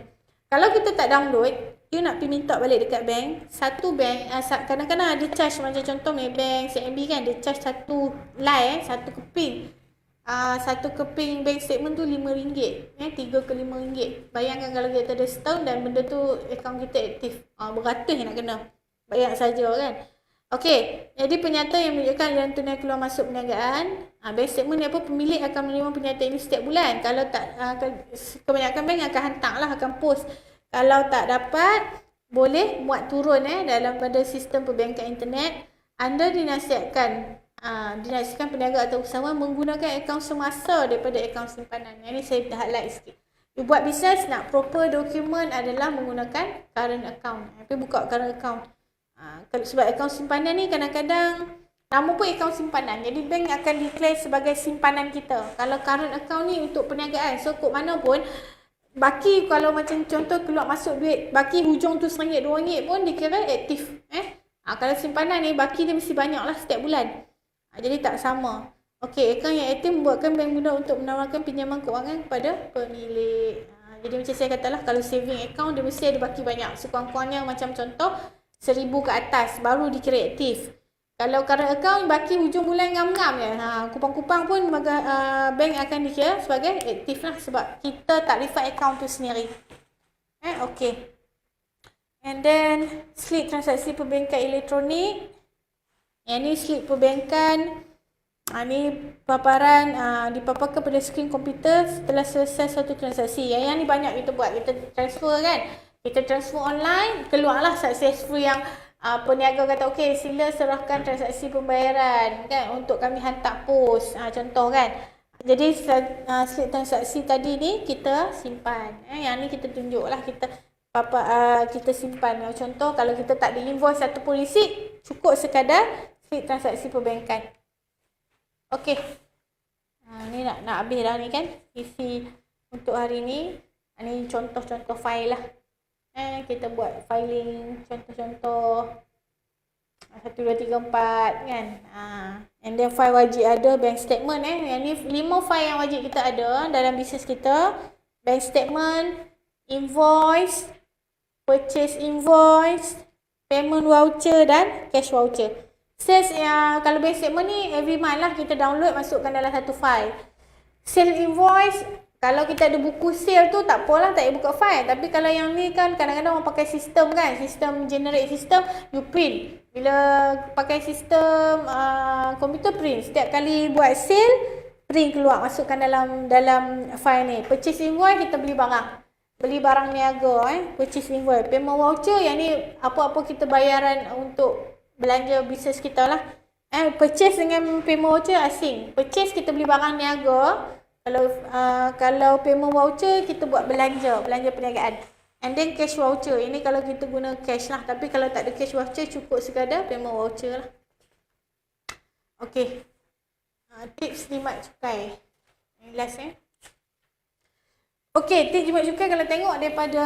Kalau kita tak download, you nak pergi minta balik dekat bank. Satu bank, kadang-kadang ada charge macam contoh Maybank, CIMB kan, dia charge satu line, satu keping. Satu keping bank statement tu RM5, 3 ke RM5. Bayangkan kalau kita ada setahun dan benda tu akaun kita aktif, beratus yang nak kena. Bayang saja kan. Okey, jadi penyata yang menunjukkan aliran tunai keluar masuk perniagaan. Bank statement ni apa, pemilik akan menerima penyata ini setiap bulan. Kalau tak, kebanyakan bank akan hantarlah, akan post. Kalau tak dapat, boleh buat turun dalam pada sistem perbankan internet. Anda dinasihatkan peniaga atau usahawan menggunakan akaun semasa daripada akaun simpanan. Yang ni saya highlight sikit. You buat bisnes nak proper dokumen adalah menggunakan current account. Tapi buka current account. Sebab akaun simpanan ni kadang-kadang nama pun akaun simpanan. Jadi bank akan declare sebagai simpanan kita. Kalau current account ni untuk perniagaan. So kod mana pun baki, kalau macam contoh keluar masuk duit baki hujung tu RM1, RM2 pun dikira aktif. Kalau simpanan ni baki dia mesti banyak lah setiap bulan. Jadi tak sama. Okey, akaun yang aktif membuatkan bank mudah untuk menawarkan pinjaman kewangan kepada pemilik. Jadi macam saya katalah, kalau saving account dia mesti ada baki banyak. Sekurang-kurangnya macam contoh RM1,000 ke atas baru dikira aktif. Kalau current account baki hujung bulan ngam-ngam je. Kupang-kupang pun bank akan dikira sebagai aktif lah, sebab kita tak refer account tu sendiri. Okey. And then slip transaksi perbankan elektronik. Yang ni slip perbankan. Ni paparan dipaparkan pada skrin komputer setelah selesai satu transaksi. Yang ni banyak kita buat. Kita transfer kan. Kita transfer online, keluarlah successful yang peniaga kata okey, sila serahkan transaksi pembayaran kan untuk kami hantar pos. Contoh kan. Jadi slip transaksi tadi ni kita simpan. Yang ni kita tunjuklah, kita simpan. Contoh kalau kita tak ada invoice ataupun receipt, cukup sekadar slip transaksi perbankan. Okey. Ni nak habis dah ni kan isi untuk hari ni. Ni contoh-contoh file lah. Kita buat filing contoh-contoh 1, 2, 3, 4 kan. And then file wajib ada bank statement. Yang ni 5 file yang wajib kita ada dalam bisnes kita. Bank statement, invoice, purchase invoice, payment voucher dan cash voucher. Sales kalau bank statement ni every month lah kita download, masukkan dalam satu file. Sale invoice, kalau kita ada buku sale tu tak apalah, tak payah buka file. Tapi kalau yang ni kan kadang-kadang orang pakai sistem kan, sistem generate sistem, you print. Bila pakai sistem komputer print, setiap kali buat sale, print keluar, masukkan dalam file ni. Purchase invoice, kita beli barang niaga, purchase invoice. Payment voucher, yang ni apa-apa kita bayaran untuk belanja bisnes kita lah. Purchase dengan payment voucher asing. Purchase kita beli barang niaga. Kalau payment voucher kita buat belanja perniagaan. And then cash voucher, ini kalau kita guna cash lah. Tapi kalau tak ada cash voucher, cukup sekadar payment voucher lah. Okey. Tips jimat cukai. Ini last Okey, tips jimat cukai kalau tengok daripada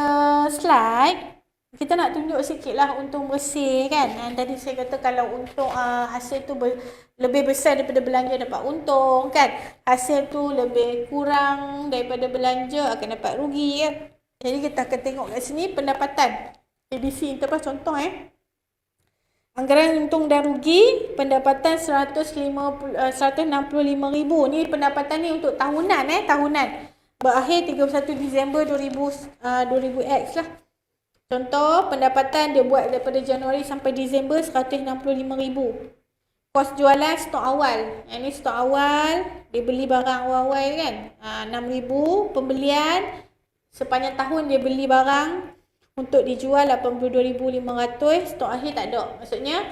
slide, kita nak tunjuk sikit lah untung bersih kan. Tadi saya kata kalau untung hasil tu lebih besar daripada belanja dapat untung kan. Hasil tu lebih kurang daripada belanja akan dapat rugi kan. Jadi kita akan tengok kat sini pendapatan ABC interval contoh anggaran untung dan rugi, pendapatan 165,000. Ni pendapatan ni untuk tahunan tahunan. Berakhir 31 Disember 2000X lah. Contoh pendapatan dia buat daripada Januari sampai Disember 165,000. Kos jualan stok awal. Yang ni stok awal, dia beli barang awal-awal kan. 6,000. Pembelian sepanjang tahun dia beli barang untuk dijual 82,500. Stok akhir tak ada. Maksudnya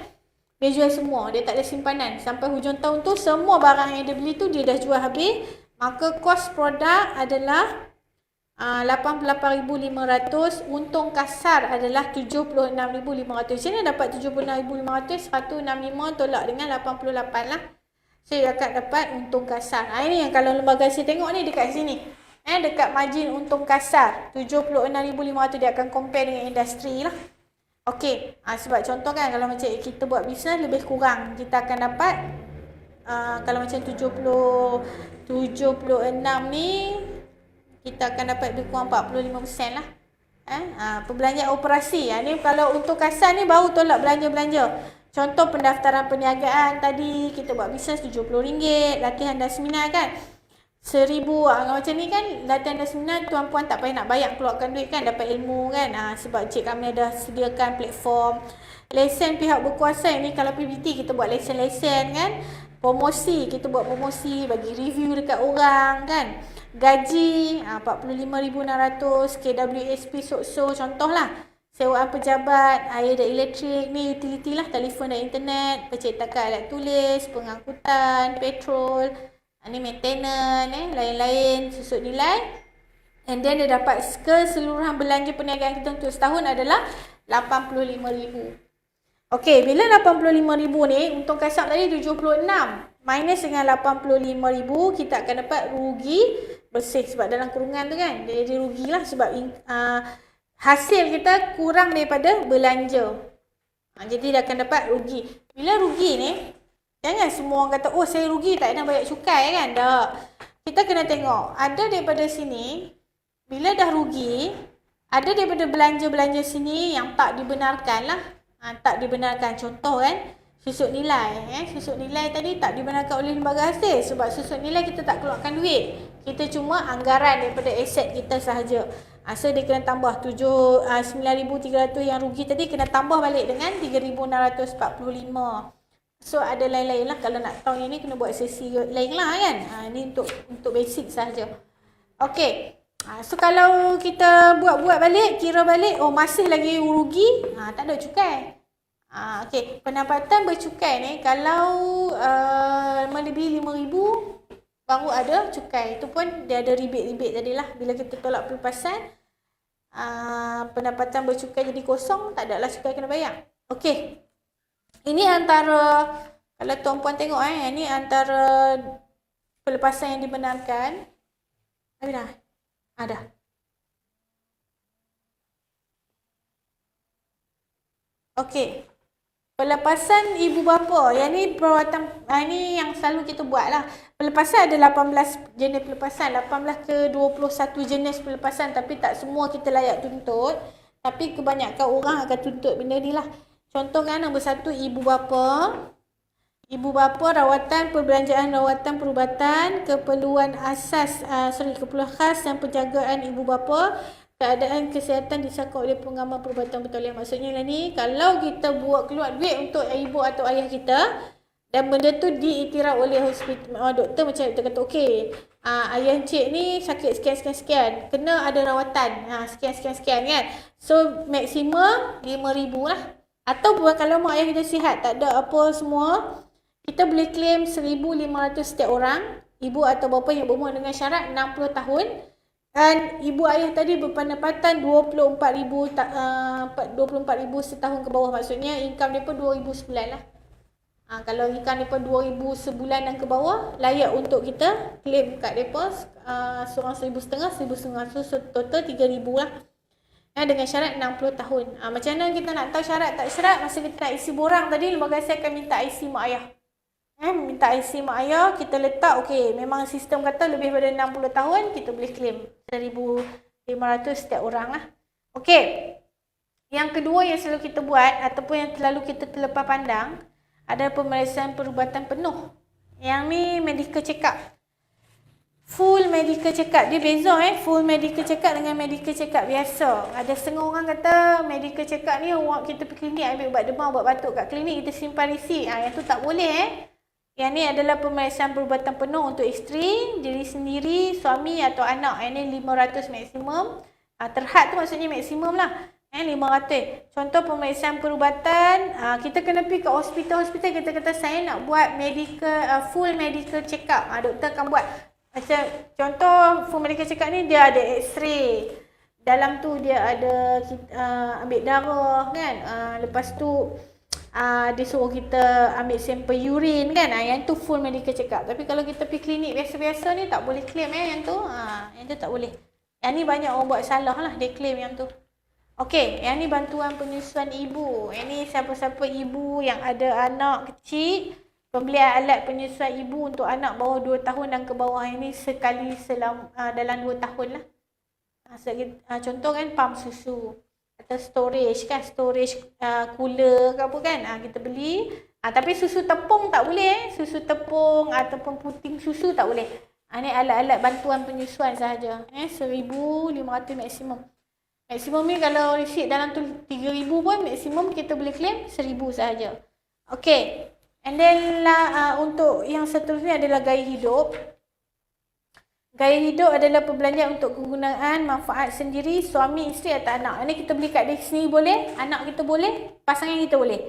dia jual semua, dia tak ada simpanan. Sampai hujung tahun tu semua barang yang dia beli tu dia dah jual habis. Maka kos produk adalah 88,500, untung kasar adalah 76,500. Sini dapat 76,500, 165 tolak dengan 88 lah. Saya akan dapat untung kasar. Ini yang kalau lembaga saya tengok ni dekat sini. Dekat margin untung kasar 76,500, dia akan compare dengan industri lah. Okey, sebab contoh kan kalau macam kita buat bisnes lebih kurang kita akan dapat kalau macam 76 ni kita akan dapat lebih kurang 45% lah. Perbelanjaan operasi. Ni kalau untuk kasar ni baru tolak belanja-belanja. Contoh pendaftaran perniagaan tadi kita buat bisnes RM70, latihan dan seminar kan. 1,000 macam ni kan, latihan dan seminar tuan-puan tak payah nak bayar keluarkan duit kan, dapat ilmu kan. Sebab cik kami dah sediakan platform. Lesen pihak berkuasa ni kalau PBT kita buat lesen-lesen kan. Promosi, kita buat promosi, bagi review dekat orang kan. Gaji RM45,600, KWSP so contohlah. Sewaan pejabat, air dan elektrik ni utility lah, telefon dan internet, percetakan alat tulis, pengangkutan, petrol, ni maintenance, lain-lain, susut nilai. And then dia dapat keseluruhan belanja perniagaan kita untuk setahun adalah RM85,000. Okey, bila RM85,000 ni, untung kasar tadi 76. Minus dengan RM85,000, kita akan dapat rugi bersih. Sebab dalam kurungan tu kan, dia jadi rugilah sebab hasil kita kurang daripada belanja. Jadi dia akan dapat rugi. Bila rugi ni, jangan semua orang kata, oh saya rugi tak nak bayar cukai kan. Tak. Kita kena tengok, ada daripada sini, bila dah rugi, ada daripada belanja-belanja sini yang tak dibenarkan lah. Tak dibenarkan. Contoh kan, susut nilai. Susut nilai tadi tak dibenarkan oleh lembaga hasil. Sebab susut nilai kita tak keluarkan duit. Kita cuma anggaran daripada aset kita sahaja. So dia kena tambah 9,300 yang rugi tadi kena tambah balik dengan 3,645. So ada lain-lain lah. Kalau nak tahu yang ni kena buat sesi lain lah kan. Ni untuk basic sahaja. Okey. So kalau kita buat balik, kira balik, oh masih lagi rugi, tak ada cukai. Okey, pendapatan bercukai ni kalau melebihi RM5,000 baru ada cukai. Itu pun dia ada rebate tadilah. Bila kita tolak pelepasan, pendapatan bercukai jadi kosong, tak ada lah cukai kena bayar. Okey. Ini antara, kalau tuan-puan tengok ini antara pelepasan yang dibenarkan. Habis dah? Ada. Okey. Pelepasan ibu bapa. Yang ni perawatan, ini yang selalu kita buat lah. Pelepasan ada 18 jenis pelepasan. 18 ke 21 jenis pelepasan. Tapi tak semua kita layak tuntut. Tapi kebanyakan orang akan tuntut benda ni lah. Contoh kan nombor 1 ibu bapa. Ibu bapa, rawatan, perbelanjaan rawatan perubatan, keperluan keperluan khas dan penjagaan ibu bapa, keadaan kesihatan disahkan oleh pengamal perubatan bertauliah. Maksudnya lah ni, kalau kita buat keluar duit untuk ibu atau ayah kita dan benda tu diiktiraf oleh hospital, doktor macam kita kata okey, ayah encik ni sakit sekian, kena ada rawatan, sekian kan. So maksimum RM5,000 lah. Atau kalau mak ayah kita sihat, tak ada apa semua, kita boleh claim RM1,500 setiap orang, ibu atau bapa yang berumur dengan syarat 60 tahun. Dan ibu ayah tadi berpendapatan RM24,000 setahun ke bawah. Maksudnya income mereka RM2,000 sebulan lah. Kalau income mereka RM2,000 sebulan dan ke bawah, layak untuk kita claim kat mereka seorang RM1,500, so total RM3,000 lah. Dengan syarat 60 tahun. Macam mana kita nak tahu syarat tak syarat? Masa kita nak isi borang tadi, lembaga saya akan minta IC mak ayah. Minta IC mak ayah, kita letak, okey, memang sistem kata lebih daripada 60 tahun, kita boleh claim RM1,500 setiap orang lah. Okey, yang kedua yang selalu kita buat, ataupun yang selalu kita terlepas pandang, adalah pemeriksaan perubatan penuh. Yang ni medical check up. Full medical check up. Dia beza full medical check up dengan medical check up biasa. Ada setengah orang kata medical check up ni kita pergi klinik ambil ubat demam, ubat batuk kat klinik, kita simpan resit. Yang tu tak boleh Yang ni adalah pemeriksaan perubatan penuh untuk isteri, diri sendiri, suami atau anak. Yang ni 500 maksimum. Terhad tu maksudnya maksimum lah. 500. Contoh pemeriksaan perubatan, kita kena pergi ke hospital-hospital, kita kata saya nak buat medical full medical check up. Doktor akan buat. Macam contoh full medical check up ni dia ada x-ray. Dalam tu dia ada ambil darah kan. Lepas tu dia suruh kita ambil sampel urine kan. Yang tu full medical check up. Tapi kalau kita pergi klinik biasa-biasa ni tak boleh claim yang tu. Yang tu tak boleh. Yang ni banyak orang buat salah lah, dia claim yang tu. Okey, yang ni bantuan penyusuan ibu. Yang ni siapa-siapa ibu yang ada anak kecil, pembelian alat penyusuan ibu untuk anak bawah 2 tahun dan ke bawah ini sekali dalam 2 tahun lah. Contoh kan pam susu atau storage kan, storage cooler ke apa kan, kita beli. Tapi susu tepung tak boleh, susu tepung ataupun puting susu tak boleh. Ni alat-alat bantuan penyusuan sahaja. 1,500 maksimum. Maksimum ni kalau receipt dalam tu 3,000 pun maksimum kita boleh claim 1,000 sahaja. Okay. And then untuk yang seterusnya adalah gaya hidup. Gaya hidup adalah perbelanjaan untuk kegunaan manfaat sendiri, suami, isteri atau anak. Ini kita beli kat diri sendiri boleh, anak kita boleh, pasangan kita boleh.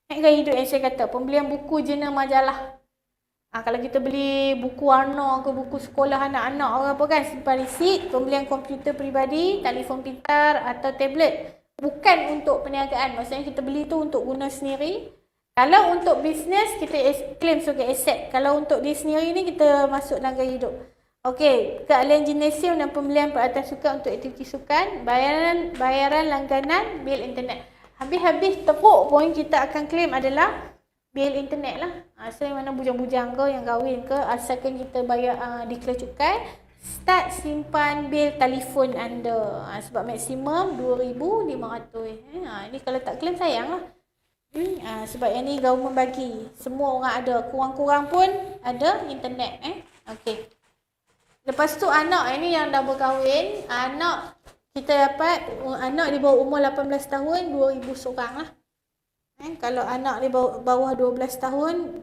Gaya hidup yang saya kata, pembelian buku, jurnal, majalah. Kalau kita beli buku warna ke buku sekolah anak-anak ke apa kan, simpan resit. Pembelian komputer peribadi, telefon pintar atau tablet. Bukan untuk perniagaan, maksudnya kita beli tu untuk guna sendiri. Kalau untuk bisnes, kita claim sebagai aset. Kalau untuk diri sendiri ni, kita masuk dalam gaya hidup. Okey, keahlian gimnasium dan pembelian peralatan sukan untuk aktiviti sukan, bayaran langganan, bil internet. Habis-habis teruk pun kita akan claim adalah bil internet lah. So yang mana bujang-bujang ke, yang kahwin ke, asalkan kita bayar declare cukai, start simpan bil telefon anda. Sebab maksimum 2,500. Ini kalau tak claim sayang lah. Sebab yang ni government bagi. Semua orang ada. Kurang-kurang pun ada internet. Okey. Lepas tu anak ini yang dah berkahwin, anak kita dapat, anak di bawah umur 18 tahun, 2,000 seorang lah. Kalau anak di bawah 12 tahun,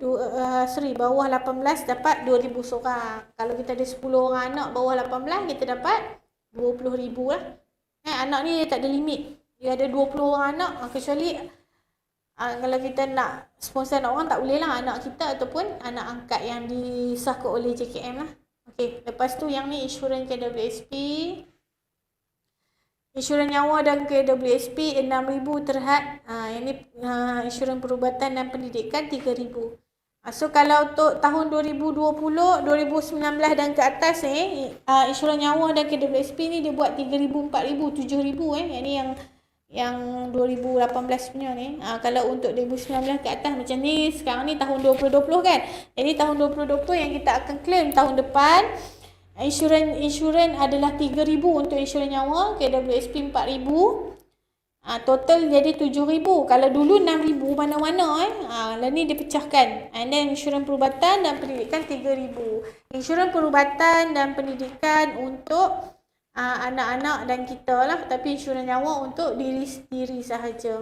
bawah 18 dapat 2,000 seorang. Kalau kita ada 10 orang anak bawah 18, kita dapat 20,000 lah. Anak ni tak ada limit. Dia ada 20 orang anak, kecuali kalau kita nak sponsor anak orang tak boleh lah, anak kita ataupun anak angkat yang disahkan oleh JKM lah. Okey, lepas tu yang ni insurans KWSP. Insurans nyawa dan KWSP 6,000 terhad. Yang ni insurans perubatan dan pendidikan 3,000. So kalau untuk tahun 2020, 2019 dan ke atas ni, insurans nyawa dan KWSP ni dia buat 3,000, 4,000, 7,000 Yang ni yang 2018 punya ni. Kalau untuk 2019 ke atas macam ni, sekarang ni tahun 2020 kan. Jadi tahun 2020 yang kita akan claim tahun depan, insurans adalah 3,000 untuk insurans nyawa, KWSP 4,000. Total jadi 7,000. Kalau dulu 6,000 mana-mana lah ni dipecahkan. And then insurans perubatan dan pendidikan 3,000. Insurans perubatan dan pendidikan untuk anak-anak dan kita lah, tapi insurans nyawa untuk diri sendiri sahaja.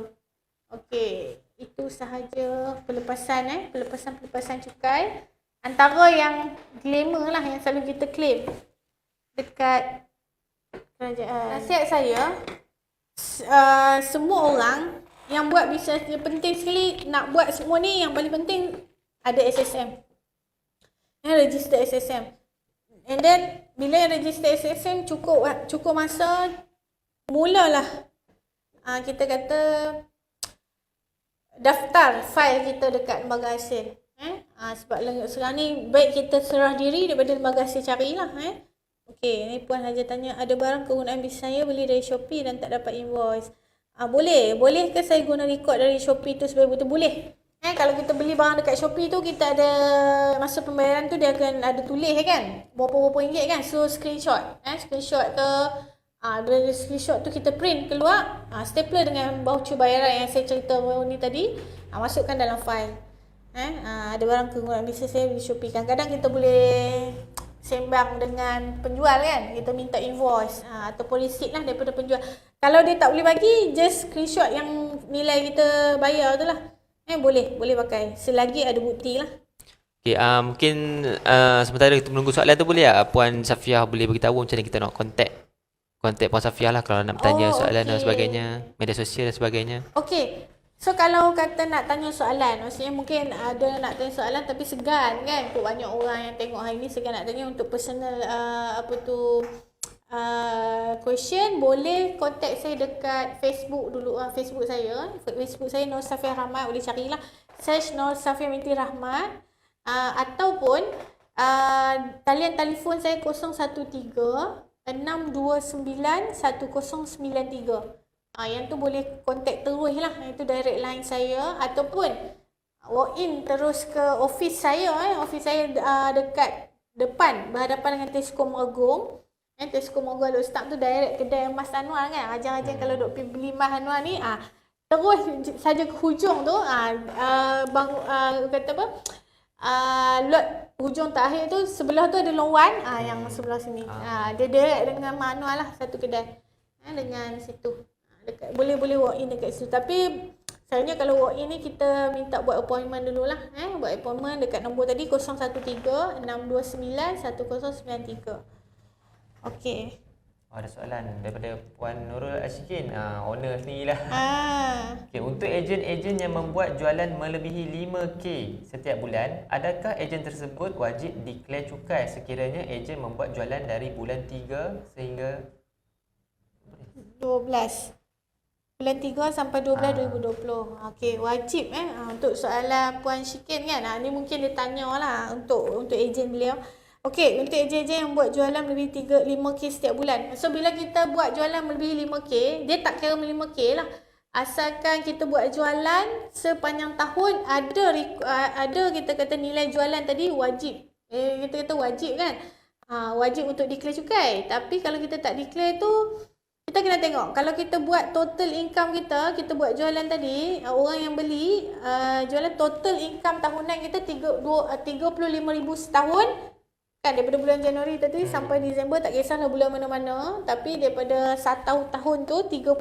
Okey, itu sahaja pelepasan cukai. Antara yang glamour lah yang selalu kita claim dekat kerajaan. Nasihat saya, semua orang yang buat bisnes dia penting sekali nak buat semua ni, yang paling penting ada SSM. Register SSM. And then bila register SSM cukup masa, mulalah kita kata daftar fail kita dekat lembaga hasil. Sebab sekarang ni baik kita serah diri daripada lembaga hasil carilah. Okey, ni Puan Haja tanya, ada barang kegunaan bisnes saya beli dari Shopee dan tak dapat invoice. Boleh ke saya guna rekod dari Shopee tu supaya betul? Boleh. Kalau kita beli barang dekat Shopee tu, kita ada masa pembayaran tu dia akan ada tulis kan, berapa ringgit kan. So screenshot screenshot ke bila screenshot tu kita print keluar, stapler dengan voucher bayaran yang saya cerita ni tadi, masukkan dalam file. Ada barang kegunaan bisnes saya di Shopee. Kadang-kadang kita boleh sembang dengan penjual kan, kita minta invoice ataupun receipt lah daripada penjual. Kalau dia tak boleh bagi, just screenshot yang nilai kita bayar tu lah. Boleh pakai selagi ada bukti lah. Okay, mungkin sementara kita menunggu soalan tu, boleh tak Puan Safiah boleh beritahu macam mana kita nak contact Puan Safiah lah kalau nak bertanya soalan dan sebagainya, media sosial dan sebagainya. Okay. So kalau kata nak tanya soalan, maksudnya mungkin ada nak tanya soalan tapi segan kan, untuk banyak orang yang tengok hari ni segan nak tanya untuk personal question, boleh contact saya dekat Facebook dulu. Facebook saya Nur Safiah Rahmat, boleh carilah, search Nur Safiah binti Rahmat. Ataupun talian telefon saya 013 629 1093. Yang tu boleh contact terus lah. Itu direct line saya ataupun walk in terus ke office saya. Office saya dekat depan berhadapan dengan Tesco Meregong. Tesco Meregong Alok Start tu direct kedai Mas Anwar kan. Rajang-rajang kalau duk pergi beli Mas Anwar ni terus saja ke hujung tu kata apa? Lot hujung terakhir tu sebelah tu ada Long Wan yang sebelah sini. Dia direct dengan Mas Anwar lah satu kedai. Dengan situ. Dekat, boleh walk in dekat situ. Tapi sebenarnya kalau walk in ni kita minta buat appointment dululah. Buat appointment dekat nombor tadi 013-629-1093. Okey. Ada soalan daripada Puan Nurul Ashikin, owner sendiri lah. Okay, untuk ejen-ejen yang membuat jualan melebihi 5K setiap bulan, adakah ejen tersebut wajib declare cukai sekiranya ejen membuat jualan dari bulan 3 sehingga 12. Bulan 3 sampai 12 2020. Okey, wajib untuk soalan Puan Syikin kan. Ni mungkin dia tanyalah untuk ejen beliau. Okey, untuk ejen-ejen yang buat jualan melebihi 5K setiap bulan. So bila kita buat jualan melebihi 5K, dia tak kira 5K lah. Asalkan kita buat jualan sepanjang tahun ada kita kata nilai jualan tadi wajib. Kita kata wajib kan. Wajib untuk declare cukai. Tapi kalau kita tak declare tu, kita kena tengok. Kalau kita buat total income kita buat jualan tadi, orang yang beli jualan total income tahunan kita 35,000 setahun. Kan daripada bulan Januari tadi sampai Disember, tak kisahlah bulan mana-mana, tapi daripada satu tahun tu 35,000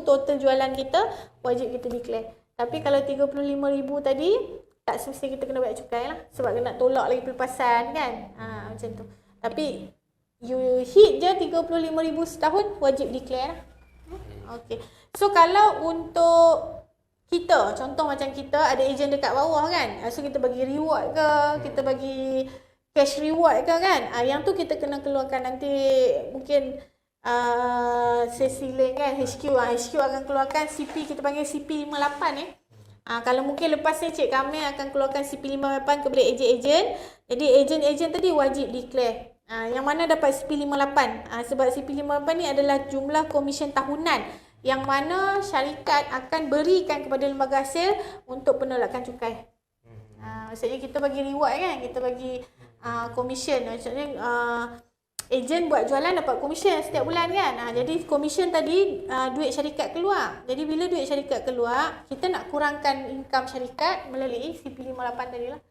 total jualan kita wajib kita declare. Tapi kalau 35,000 tadi tak semestinya kita kena bayar cukai lah, sebab kena tolak lagi pelepasan kan. Macam tu. Tapi you hit je 35,000 setahun wajib declare lah. Okey. So kalau untuk kita, contoh macam kita ada ejen dekat bawah kan, so kita bagi reward ke, kita bagi cash reward ke kan, yang tu kita kena keluarkan nanti mungkin sesi lain kan, HQ akan keluarkan CP, kita panggil CP58 kalau mungkin lepas ni Cik Kamil akan keluarkan CP58 kepada ejen-ejen. Jadi ejen-ejen tadi wajib declare. Yang mana dapat CP58? Sebab CP58 ni adalah jumlah komisen tahunan yang mana syarikat akan berikan kepada lembaga hasil untuk penolakan cukai. Maksudnya kita bagi reward kan, kita bagi komisen. Maksudnya ejen buat jualan dapat komisen setiap bulan kan. Jadi komisen tadi duit syarikat keluar. Jadi bila duit syarikat keluar, kita nak kurangkan income syarikat melalui CP58 tadi lah.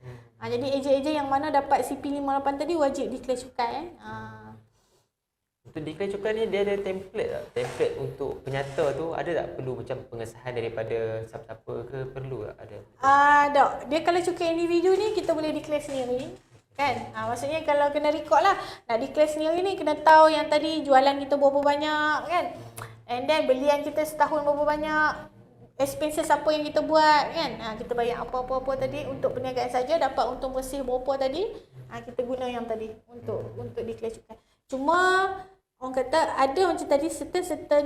Jadi ejen-ejen yang mana dapat CP58 tadi wajib declare cukai. Untuk declare cukai ni dia ada template tak? Template untuk penyata tu ada tak? Perlu macam pengesahan daripada siapa-siapa ke? Perlu tak? Ada? Tak. Dia kalau cukai individu ni kita boleh declare sendiri. Kan? Maksudnya kalau kena record lah. Nak declare sendiri ni kena tahu yang tadi jualan kita berapa banyak kan. And then belian kita setahun berapa banyak. Expenses apa yang kita buat kan. Kita bayar apa-apa tadi untuk perniagaan saja, dapat untung bersih berapa tadi. Kita guna yang tadi untuk declare cukai. Cuma orang kata ada macam tadi certain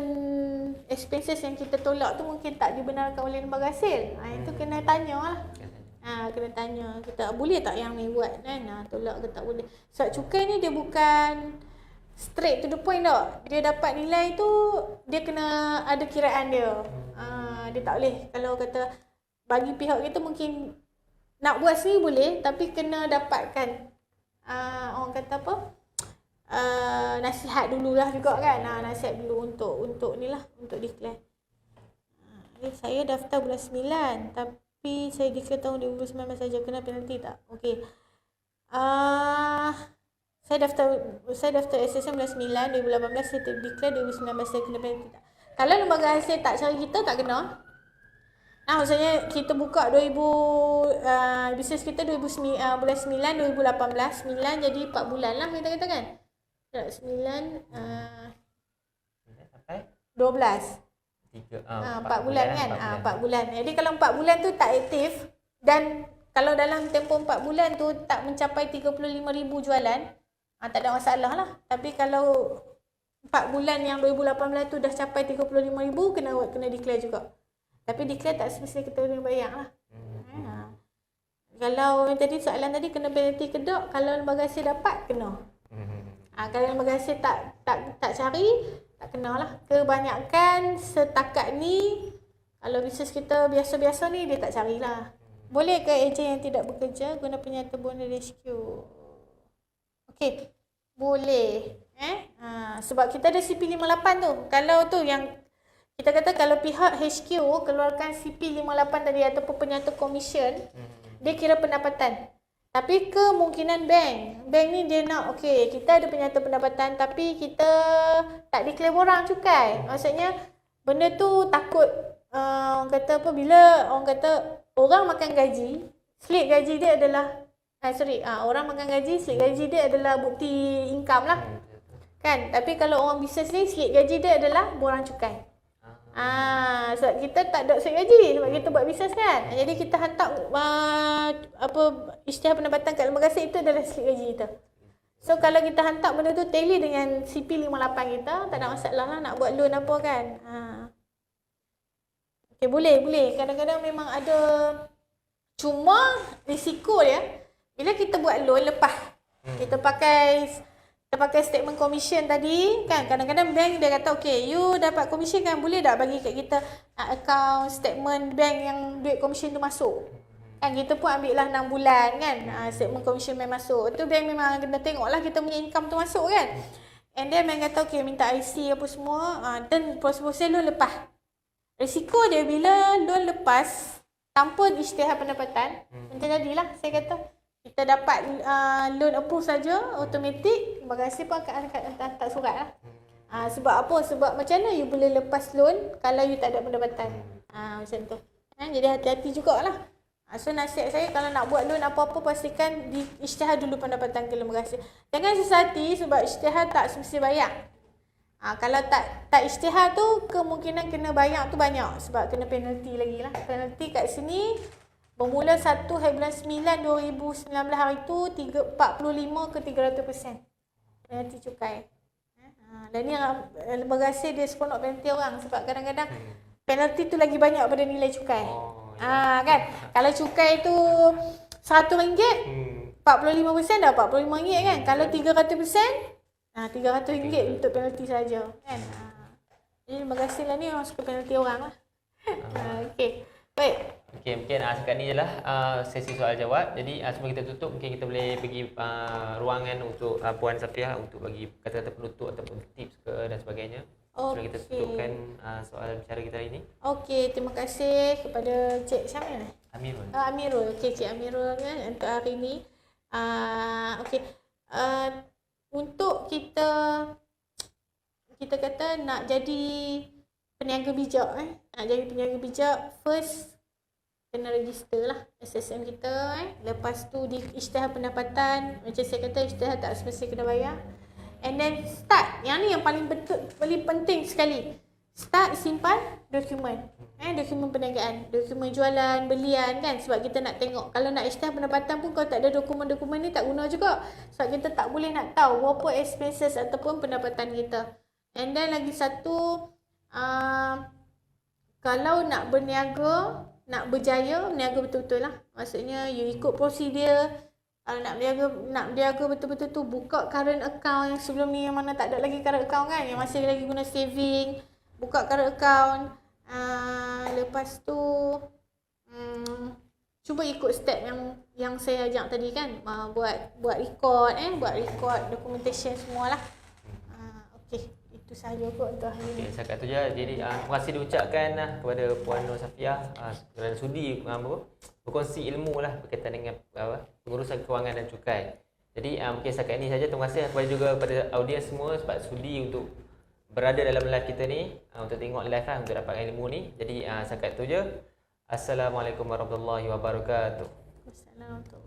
expenses yang kita tolak tu mungkin tak dibenarkan oleh lembaga hasil. Itu kena tanya lah. Kena tanya kita boleh tak yang ni buat kan, tolak ke tak boleh. Sebab cukai ni dia bukan straight to the point tak. Dia dapat nilai tu dia kena ada kiraan dia. Dia tak boleh kalau kata bagi pihak kita mungkin nak buat sendiri boleh, tapi kena dapatkan orang kata apa, nasihat dululah juga kan. Nasihat dulu untuk ni lah, untuk declare. Saya daftar bulan 9 tapi saya declare tahun 2019 saja, kena penalti tak? Okey. Saya daftar SSM bulan 9 2018, saya declare 2019 saya kena penalti tak? Kalau lembaga hasil tak cari kita tak kena. Maksudnya kita buka bisnes kita bulan 9 2018, 9 jadi 4 bulan lah kita kata kan. 9 sampai 12. 4 bulan kan. 4 bulan. Jadi kalau 4 bulan tu tak aktif dan kalau dalam tempoh 4 bulan tu tak mencapai 35,000 jualan, tak ada masalah lah. Tapi kalau 4 bulan yang 2018 tu dah capai 35,000, kena declare juga. Tapi declare tak semestinya kita kena bayar lah. Kalau tadi soalan tadi kena penalti ke tak? Kalau lembaga hasil dapat, kena. Kalau lembaga hasil tak cari, tak kenal lah. Kebanyakan setakat ni, kalau bisnes kita biasa-biasa ni, dia tak carilah. Boleh ke ejen yang tidak bekerja guna penyata bonus rescue? Okey, boleh. Sebab kita ada CP58 tu. Kalau tu yang kita kata kalau pihak HQ keluarkan CP58 tadi ataupun penyata komisen, dia kira pendapatan. Tapi kemungkinan bank ni dia nak, okey, kita ada penyata pendapatan tapi kita tak declare orang cukai. Maksudnya benda tu takut orang kata apa, bila orang kata orang makan gaji, slip gaji dia adalah orang makan gaji, slip gaji dia adalah bukti income lah. Kan? Tapi kalau orang bisnes ni, slip gaji dia adalah borang cukai. Sebab kita tak ada slip gaji sebab kita buat bisnes kan. Jadi kita hantar isytihar pendapatan kat lembaga aset, itu adalah slip gaji kita. So kalau kita hantar benda tu tally dengan CP58 kita, tak ada masalah lah nak buat loan apa kan. Okay, boleh. Kadang-kadang memang ada, cuma risiko dia bila kita buat loan lepas kita pakai statement commission tadi kan, kadang-kadang bank dia kata okey, you dapat commission kan, boleh tak bagi kat kita account statement bank yang duit commission tu masuk kan. Kita pun ambil lah 6 bulan kan, statement commission bank masuk tu, bank memang kena tengok lah kita punya income tu masuk kan. And then bank kata okey, minta IC apa semua, dan proses loan lepas. Risiko dia bila loan lepas tanpa isytihar pendapatan, macam tadilah saya kata, kita dapat loan approve saja, automatik bagasi pun akan hantar surat lah. Sebab apa? Sebab macam mana you boleh lepas loan kalau you tak ada pendapatan? Macam tu. Jadi hati-hati jugalah. So nasihat saya, kalau nak buat loan apa-apa, pastikan di isytihar dulu pendapatan ke lembaga aset. Jangan susah hati sebab isytihar tak semesti bayar. Kalau tak isytihar tu, kemungkinan kena bayar tu banyak sebab kena penalti lagi lah. Penalti kat sini bermula 1 hari bulan 9 2019 hari tu 45 ke 300% penalti cukai. Dan ni lembaga aset dia seronok penalti orang sebab kadang-kadang penalti tu lagi banyak pada nilai cukai. Kan? Kalau cukai tu RM100, 45% dah RM45 kan. Kalau 300%, RM300 untuk penalti saja kan. Jadi lembaga aset lah ni orang suka penalti orang lah. Okey. Baik. Okey, mungkin setakat ni je lah sesi soal jawab. Jadi sebelum kita tutup, mungkin kita boleh bagi ruangan untuk Puan Safiah untuk bagi kata-kata penutup ataupun tips ke dan sebagainya. Sebelum kita tutupkan soal bicara kita hari ini. Okey, terima kasih kepada Cik Syamil. Amirul. Amirul. Okey, Cik Amirul kan untuk hari ini. Okey. Untuk kita kata nak jadi peniaga bijak nak jadi peniaga bijak, first kena register lah SSM kita lepas tu di isytihar pendapatan, macam saya kata isytihar tak semesti kena bayar, and then start, yang ni yang paling penting sekali, start simpan dokumen dokumen perniagaan, dokumen jualan, belian kan, sebab kita nak tengok, kalau nak isytihar pendapatan pun kalau tak ada dokumen-dokumen ni tak guna juga, sebab kita tak boleh nak tahu berapa expenses ataupun pendapatan kita. And then lagi satu, kalau nak berniaga, nak berjaya, berniaga betul-betul lah, maksudnya you ikut prosedur. Kalau nak berniaga betul-betul tu, buka current account yang sebelum ni yang mana tak ada lagi current account kan, yang masih lagi guna saving, buka current account. Lepas tu cuba ikut step yang saya ajak tadi kan, buat record buat record documentation semualah. Okey, itu sahaja kot untuk hari ini. Setakat tu je. Jadi terima kasih diucapkan kepada Puan Nur Safiah kerana sudi berkongsi ilmu lah berkaitan dengan pengurusan kewangan dan cukai. Jadi mungkin setakat ini saja. Terima kasih kepada audiens semua sebab sudi untuk berada dalam live kita ni, untuk tengok live lah, untuk dapatkan ilmu ni. Jadi setakat tu je. Assalamualaikum warahmatullahi wabarakatuh. Assalamualaikum.